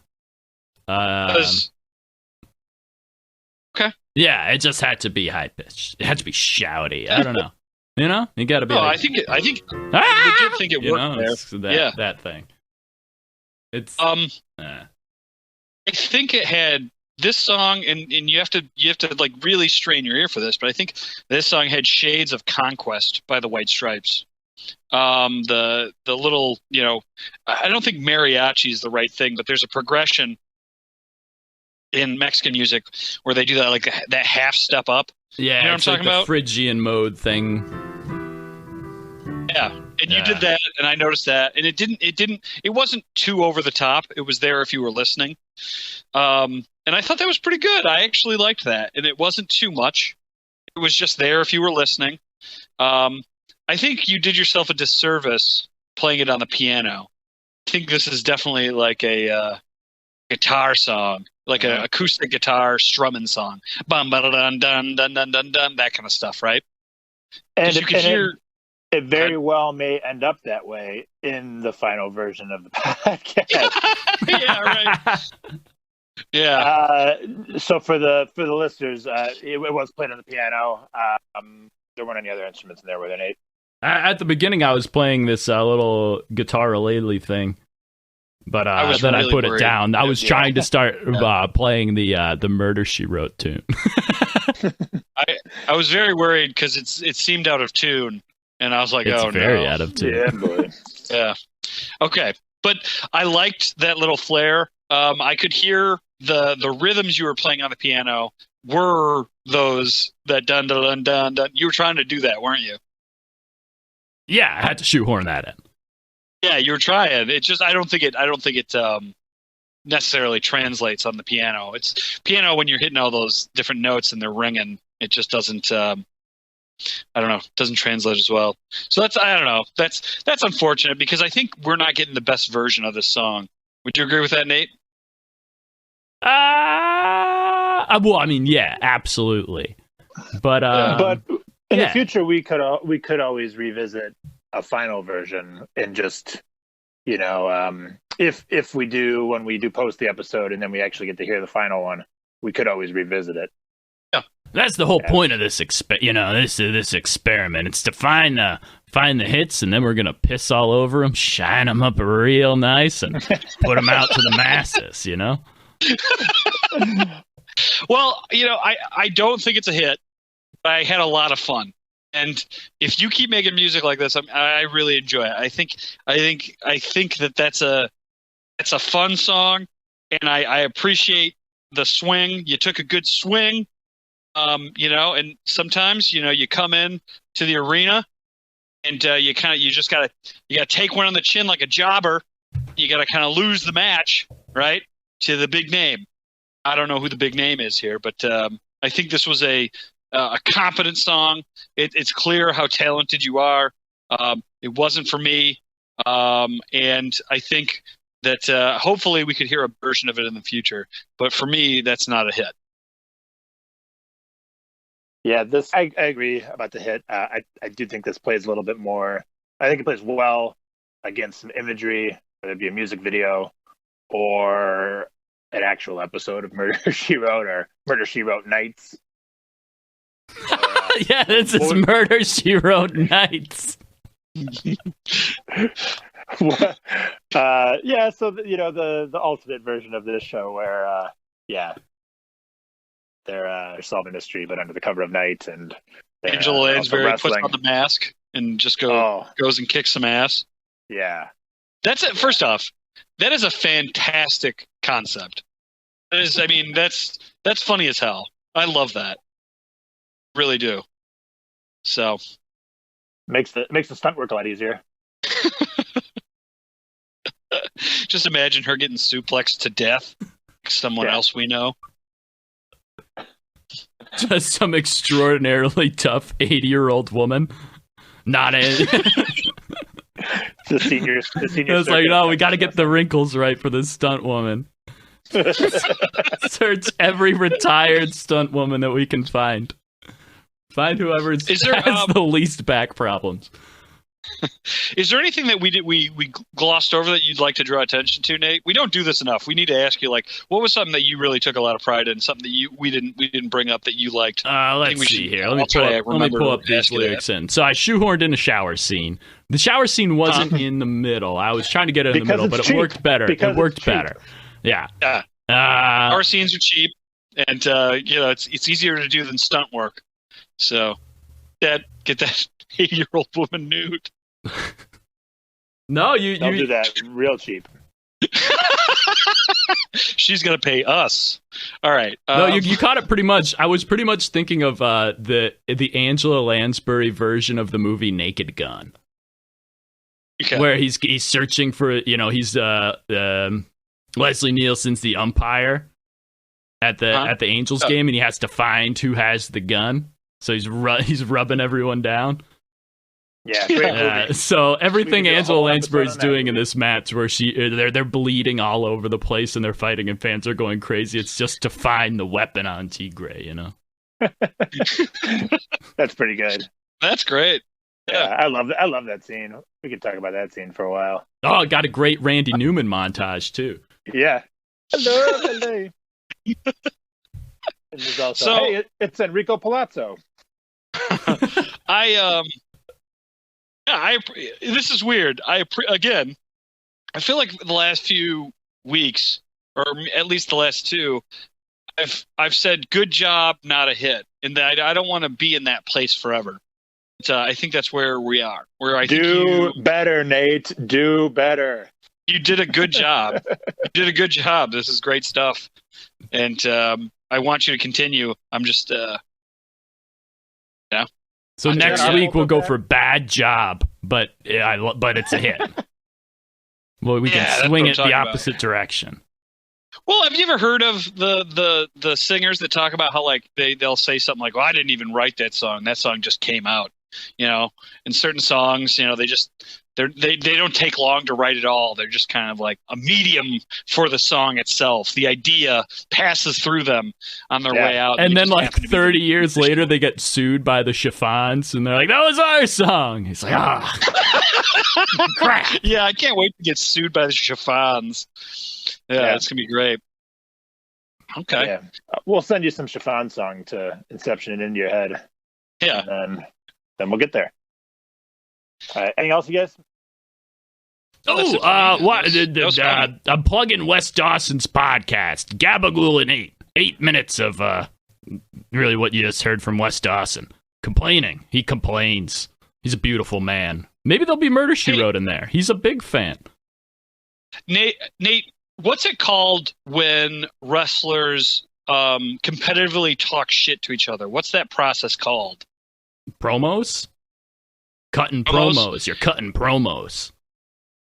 [SPEAKER 2] Okay.
[SPEAKER 3] Yeah, it just had to be high pitched. It had to be shouty. I don't know. You got to be.
[SPEAKER 2] No,
[SPEAKER 3] like,
[SPEAKER 2] I legit think it worked there.
[SPEAKER 3] That thing. It's
[SPEAKER 2] I think it had this song, and you have to like really strain your ear for this, but I think this song had shades of Conquest by the White Stripes. The little, I don't think mariachi is the right thing, but there's a progression in Mexican music where they do that, like that half step up.
[SPEAKER 3] Yeah,
[SPEAKER 2] you know what I'm talking
[SPEAKER 3] the
[SPEAKER 2] about?
[SPEAKER 3] Phrygian mode thing.
[SPEAKER 2] Yeah, and you did that, and I noticed that, and it wasn't too over the top. It was there if you were listening, and I thought that was pretty good. I actually liked that, and it wasn't too much. It was just there if you were listening. I think you did yourself a disservice playing it on the piano. I think this is definitely like a guitar song, like an acoustic guitar strumming song. Bum ba dun dun dun dun dun dun, that kind of stuff, right?
[SPEAKER 1] And
[SPEAKER 2] you could hear.
[SPEAKER 1] It very well may end up that way in the final version of the podcast.
[SPEAKER 2] Yeah, right. Yeah.
[SPEAKER 1] So for the listeners, it was played on the piano. There weren't any other instruments in there, were there, Nate?
[SPEAKER 3] At the beginning, I was playing this little guitar ukulele thing, but then I put it down. I was trying to start playing the Murder She Wrote tune.
[SPEAKER 2] I was very worried because it seemed out of tune, and I was like,
[SPEAKER 3] it's very out of tune.
[SPEAKER 1] Yeah, boy.
[SPEAKER 2] Yeah. Okay, but I liked that little flair. I could hear the rhythms you were playing on the piano were those that dun dun dun dun dun. You were trying to do that, weren't you?
[SPEAKER 3] Yeah, I had to shoehorn that in.
[SPEAKER 2] Yeah, you were trying. It just I don't think it necessarily translates on the piano. It's piano when you're hitting all those different notes and they're ringing. It just doesn't. I don't know. Doesn't translate as well. So I don't know. That's unfortunate because I think we're not getting the best version of this song. Would you agree with that, Nate?
[SPEAKER 3] Well, I mean, yeah, absolutely. But
[SPEAKER 1] in the future, we could always revisit a final version and just, if we do when we do post the episode and then we actually get to hear the final one, we could always revisit it.
[SPEAKER 3] Yeah, that's the whole point of this this experiment. It's to find the hits, and then we're gonna piss all over them, shine them up real nice, and put them out to the masses.
[SPEAKER 2] Well, I don't think it's a hit. I had a lot of fun, and if you keep making music like this, I really enjoy it. I think that's a fun song, and I appreciate the swing. You took a good swing, and sometimes you come in to the arena, and you gotta take one on the chin like a jobber. You gotta kind of lose the match, right, to the big name. I don't know who the big name is here, but I think this was a competent song. It's clear how talented you are. It wasn't for me, and I think that hopefully we could hear a version of it in the future. But for me, that's not a hit.
[SPEAKER 1] Yeah, I agree about the hit. I do think this plays a little bit more. I think it plays well against some imagery, whether it be a music video or an actual episode of Murder She Wrote or Murder She Wrote Nights.
[SPEAKER 3] Yeah, this is Murder She Wrote Nights.
[SPEAKER 1] Yeah, so the ultimate version of this show where they're solving a mystery but under the cover of night, and
[SPEAKER 2] Angela Lansbury puts on the mask and just goes and kicks some ass.
[SPEAKER 1] Yeah,
[SPEAKER 2] that's it. First off, that is a fantastic concept. That's funny as hell. I love that. Really do. So
[SPEAKER 1] makes the stunt work a lot easier.
[SPEAKER 2] Just imagine her getting suplexed to death. Someone else we know.
[SPEAKER 3] Just some extraordinarily tough 80-year-old woman. Not a.
[SPEAKER 1] The senior.
[SPEAKER 3] It's like, no, we got to get the wrinkles right for this stunt woman. Search every retired stunt woman that we can find. Find whoever has the least back problems.
[SPEAKER 2] Is there anything that we glossed over that you'd like to draw attention to, Nate? We don't do this enough. We need to ask you, like, what was something that you really took a lot of pride in? Something that we didn't bring up that you liked?
[SPEAKER 3] Let's see here. Let me pull up these lyrics in. So I shoehorned in a shower scene. The shower scene wasn't in the middle. I was trying to get it in the middle, but it worked better. It worked better. Yeah.
[SPEAKER 2] Shower scenes are cheap, and it's easier to do than stunt work. So, get that 80-year-old woman nude.
[SPEAKER 3] No, you
[SPEAKER 1] do that real cheap.
[SPEAKER 2] She's gonna pay us. All right.
[SPEAKER 3] No, you caught it pretty much. I was pretty much thinking of the Angela Lansbury version of the movie Naked Gun, where he's searching for he's Leslie Nielsen's the umpire at the Angels game, and he has to find who has the gun. So he's rubbing everyone down.
[SPEAKER 1] Yeah, great movie.
[SPEAKER 3] So everything Angela Lansbury's doing in this match, where they're bleeding all over the place and they're fighting and fans are going crazy, it's just to find the weapon on Tigre,
[SPEAKER 1] That's pretty good.
[SPEAKER 2] That's great.
[SPEAKER 1] Yeah, I love that scene. We could talk about that scene for a while.
[SPEAKER 3] Oh, it got a great Randy Newman montage too.
[SPEAKER 1] Yeah. Hello. And there's also, hey, it's Enrico Palazzo.
[SPEAKER 2] This is weird. I feel like the last few weeks, or at least the last two, I've said good job, not a hit, and that I don't want to be in that place forever. I think that's where we are. Where I
[SPEAKER 1] do better, Nate. Do better.
[SPEAKER 2] You did a good job. This is great stuff, and I want you to continue. I'm just,
[SPEAKER 3] So next week we'll go for bad job, but it's a hit. Well, we can swing it the opposite direction.
[SPEAKER 2] Well, have you ever heard of the singers that talk about how like they'll say something like, "Well, I didn't even write that song. That song just came out." In certain songs, they don't take long to write at all. They're just kind of like a medium for the song itself. The idea passes through them on their way out.
[SPEAKER 3] And then like 30 years later, they get sued by the Chiffons, and they're like, that was our song. He's like, crap.
[SPEAKER 2] Yeah, I can't wait to get sued by the Chiffons. Yeah, it's going to be great. Okay.
[SPEAKER 1] Yeah. We'll send you some Chiffon song to Inception and into your head.
[SPEAKER 2] Yeah.
[SPEAKER 1] And then we'll get there. All right. Anything else, you guys?
[SPEAKER 3] I'm plugging Wes Dawson's podcast, Gabagool and 8 minutes of really what you just heard from Wes Dawson. Complaining. He complains. He's a beautiful man. Maybe there'll be Murder, She Wrote in there. He's a big fan.
[SPEAKER 2] Nate, what's it called when wrestlers competitively talk shit to each other? What's that process called?
[SPEAKER 3] Promos? Cutting promos. You're cutting promos.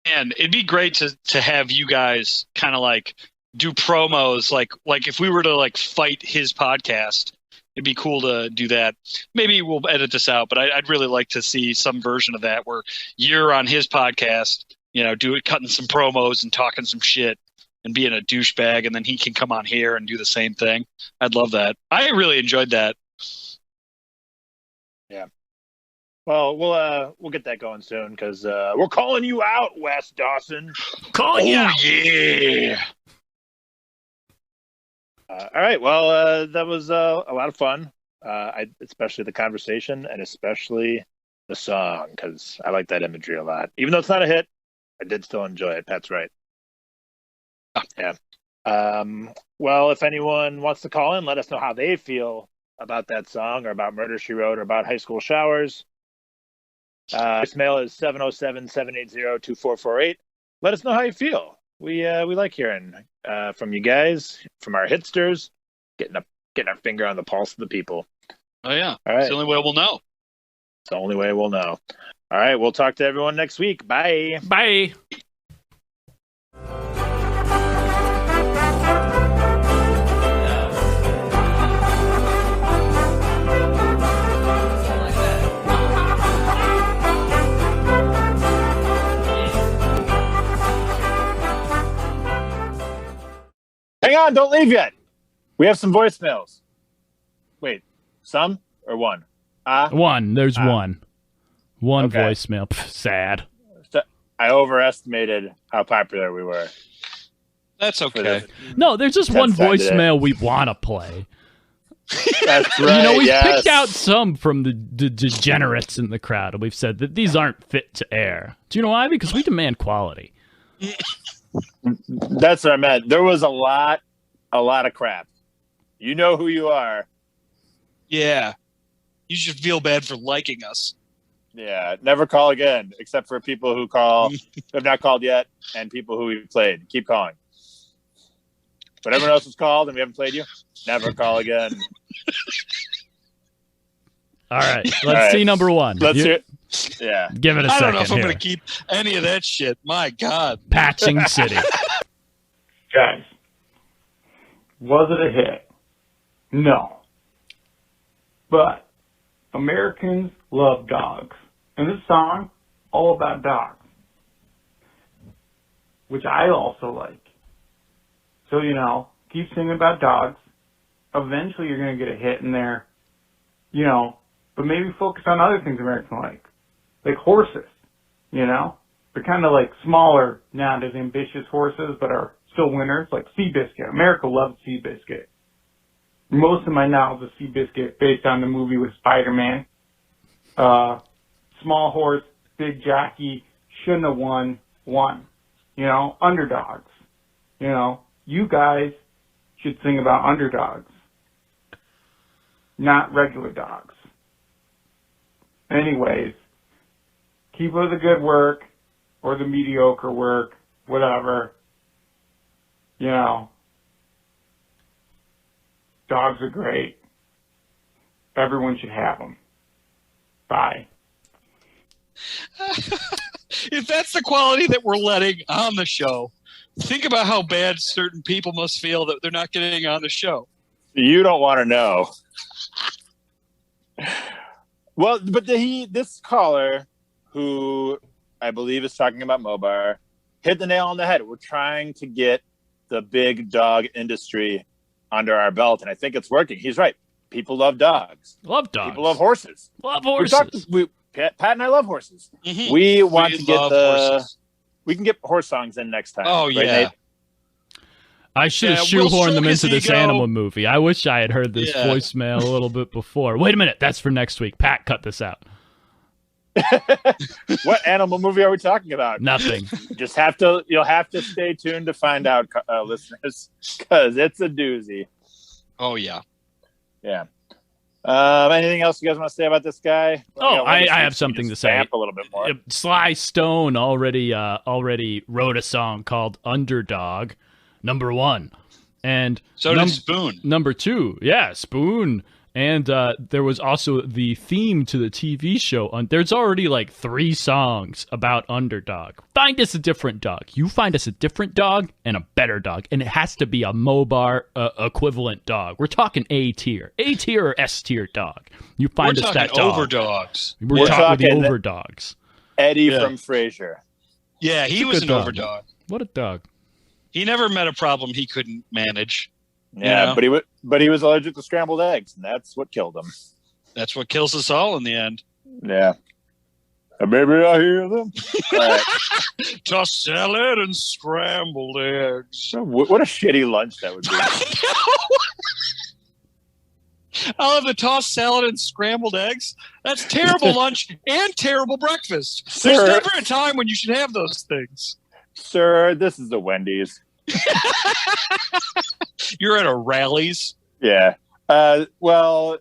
[SPEAKER 2] And it'd be great to have you guys kind of like do promos. Like if we were to like fight his podcast, it'd be cool to do that. Maybe we'll edit this out, but I'd really like to see some version of that where you're on his podcast, cutting some promos and talking some shit and being a douchebag, and then he can come on here and do the same thing. I'd love that. I really enjoyed that.
[SPEAKER 1] Yeah. Well, we'll get that going soon because we're calling you out, Wes Dawson.
[SPEAKER 3] Calling you out.
[SPEAKER 2] Yeah.
[SPEAKER 1] All right. Well, that was a lot of fun. Especially the conversation and especially the song because I like that imagery a lot. Even though it's not a hit, I did still enjoy it. Pat's right. Yeah. Well, if anyone wants to call in, let us know how they feel about that song or about Murder, She Wrote or about high school showers. Voicemail is 707-780-2448. Let us know how you feel. We like hearing from you guys, from our hitsters, getting our finger on the pulse of the people.
[SPEAKER 2] Oh yeah.
[SPEAKER 1] All right.
[SPEAKER 2] It's the only way we'll know.
[SPEAKER 1] It's the only way we'll know. All right, we'll talk to everyone next week. Bye.
[SPEAKER 3] Bye.
[SPEAKER 1] Hang on, don't leave yet. We have some voicemails. Wait, some or one?
[SPEAKER 3] One. There's one. One
[SPEAKER 1] Okay.
[SPEAKER 3] voicemail. Pff, sad.
[SPEAKER 1] So I overestimated how popular we were.
[SPEAKER 2] That's
[SPEAKER 1] for
[SPEAKER 2] okay.
[SPEAKER 3] No, there's just
[SPEAKER 1] That's
[SPEAKER 3] one
[SPEAKER 1] sad today.
[SPEAKER 3] voicemail we want to play.
[SPEAKER 1] That's right.
[SPEAKER 3] We've
[SPEAKER 1] yes.
[SPEAKER 3] picked out some from the degenerates in the crowd, and we've said that these aren't fit to air. Do you know why? Because we demand quality.
[SPEAKER 1] That's what I meant. There was a lot of crap. You know who you are.
[SPEAKER 2] Yeah. You should feel bad for liking us.
[SPEAKER 1] Yeah, never call again, except for people who have not called yet, and people who we've played. Keep calling. But everyone else has called, and we haven't played you. Never call again.
[SPEAKER 3] All right, let's see number one.
[SPEAKER 1] Let's hear it. Yeah.
[SPEAKER 3] Give it a
[SPEAKER 2] I
[SPEAKER 3] second.
[SPEAKER 2] don't know if I'm
[SPEAKER 3] here.
[SPEAKER 2] going to keep any of that shit. My God.
[SPEAKER 3] Patching City.
[SPEAKER 6] Guys, was it a hit? No. But Americans love dogs. And this song, all about dogs. Which I also like. So, keep singing about dogs. Eventually you're going to get a hit in there. But maybe focus on other things Americans like. Like horses, They're kind of like smaller, not as ambitious horses, but are still winners, like Seabiscuit. America loves Seabiscuit. Most of my knowledge of Seabiscuit based on the movie with Spider-Man. Small horse, big jockey, shouldn't have won. Underdogs. You guys should sing about underdogs, not regular dogs. Anyways, keep up the good work or the mediocre work, whatever. Dogs are great. Everyone should have them. Bye.
[SPEAKER 2] If that's the quality that we're letting on the show, think about how bad certain people must feel that they're not getting on the show.
[SPEAKER 1] You don't want to know. Well, but this caller, who I believe is talking about Mobar, hit the nail on the head. We're trying to get the big dog industry under our belt, and I think it's working. He's right. People love dogs.
[SPEAKER 3] Love dogs.
[SPEAKER 1] People love horses.
[SPEAKER 3] Love horses.
[SPEAKER 1] Pat and I love horses.
[SPEAKER 2] Mm-hmm.
[SPEAKER 1] We want to get
[SPEAKER 2] horses.
[SPEAKER 1] We can get horse songs in next time.
[SPEAKER 2] Oh,
[SPEAKER 1] right,
[SPEAKER 2] yeah.
[SPEAKER 1] Nate?
[SPEAKER 3] I should have
[SPEAKER 2] Will
[SPEAKER 3] shoehorned them
[SPEAKER 2] Silk,
[SPEAKER 3] into
[SPEAKER 2] as
[SPEAKER 3] this
[SPEAKER 2] he go?
[SPEAKER 3] animal movie. I wish I had heard this
[SPEAKER 2] Yeah.
[SPEAKER 3] voicemail a little bit before. Wait a minute. That's for next week. Pat, cut this out.
[SPEAKER 1] What animal movie are we talking about?
[SPEAKER 3] Nothing.
[SPEAKER 1] You'll have to stay tuned to find out, listeners, because it's a doozy.
[SPEAKER 2] Oh, yeah.
[SPEAKER 1] Yeah. Anything else you guys want to say about this guy?
[SPEAKER 3] Oh, I
[SPEAKER 1] just
[SPEAKER 3] have something to say.
[SPEAKER 1] vamp a little bit more.
[SPEAKER 3] Sly Stone already wrote a song called Underdog, number 1. And
[SPEAKER 2] So did Spoon.
[SPEAKER 3] Number 2, yeah, Spoon. And there was also the theme to the TV show. There's already like 3 songs about Underdog. Find us a different dog. You find us a different dog and a better dog. And it has to be a Mobar equivalent dog. We're talking A tier. A tier or S tier dog. You find
[SPEAKER 2] We're
[SPEAKER 3] us
[SPEAKER 2] talking
[SPEAKER 3] that dog.
[SPEAKER 2] overdogs.
[SPEAKER 3] We're talking the
[SPEAKER 1] talking
[SPEAKER 3] overdogs.
[SPEAKER 1] Eddie
[SPEAKER 2] Yeah.
[SPEAKER 1] from Frasier.
[SPEAKER 2] Yeah, he was an
[SPEAKER 3] good dog.
[SPEAKER 2] overdog.
[SPEAKER 3] What a dog.
[SPEAKER 2] He never met a problem he couldn't manage.
[SPEAKER 1] Yeah,
[SPEAKER 2] Yeah.
[SPEAKER 1] but he was allergic to scrambled eggs, and that's what killed him.
[SPEAKER 2] That's what kills us all in the end.
[SPEAKER 1] Yeah. Maybe I hear them. All right.
[SPEAKER 2] Tossed salad and scrambled eggs.
[SPEAKER 1] So what a shitty lunch that would be.
[SPEAKER 2] I'll have the tossed salad and scrambled eggs. That's terrible lunch and terrible breakfast. There's
[SPEAKER 1] Sir.
[SPEAKER 2] never a time when you should have those things.
[SPEAKER 1] Sir, this is the Wendy's.
[SPEAKER 2] You're at a Rally's.
[SPEAKER 1] Yeah. Well,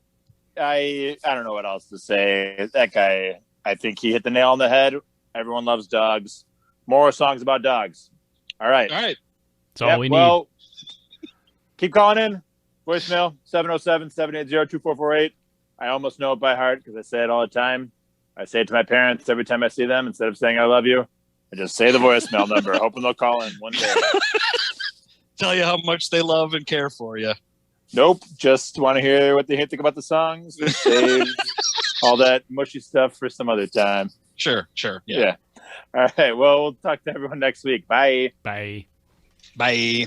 [SPEAKER 1] I don't know what else to say. That guy, I think he hit the nail on the head. Everyone loves dogs. More songs about dogs. All right.
[SPEAKER 2] All right.
[SPEAKER 3] That's all we need.
[SPEAKER 1] Well, keep calling in. Voicemail 707-780-2448. I almost know it by heart because I say it all the time. I say it to my parents every time I see them. Instead of saying I love you, I just say the voicemail number, hoping they'll call in one day.
[SPEAKER 2] Tell you how much they love and care for you.
[SPEAKER 1] Nope. Just want to hear what they think about the songs. Save all that mushy stuff for some other time.
[SPEAKER 2] Sure.
[SPEAKER 1] Yeah. All right. Well, we'll talk to everyone next week. Bye.
[SPEAKER 3] Bye.
[SPEAKER 2] Bye.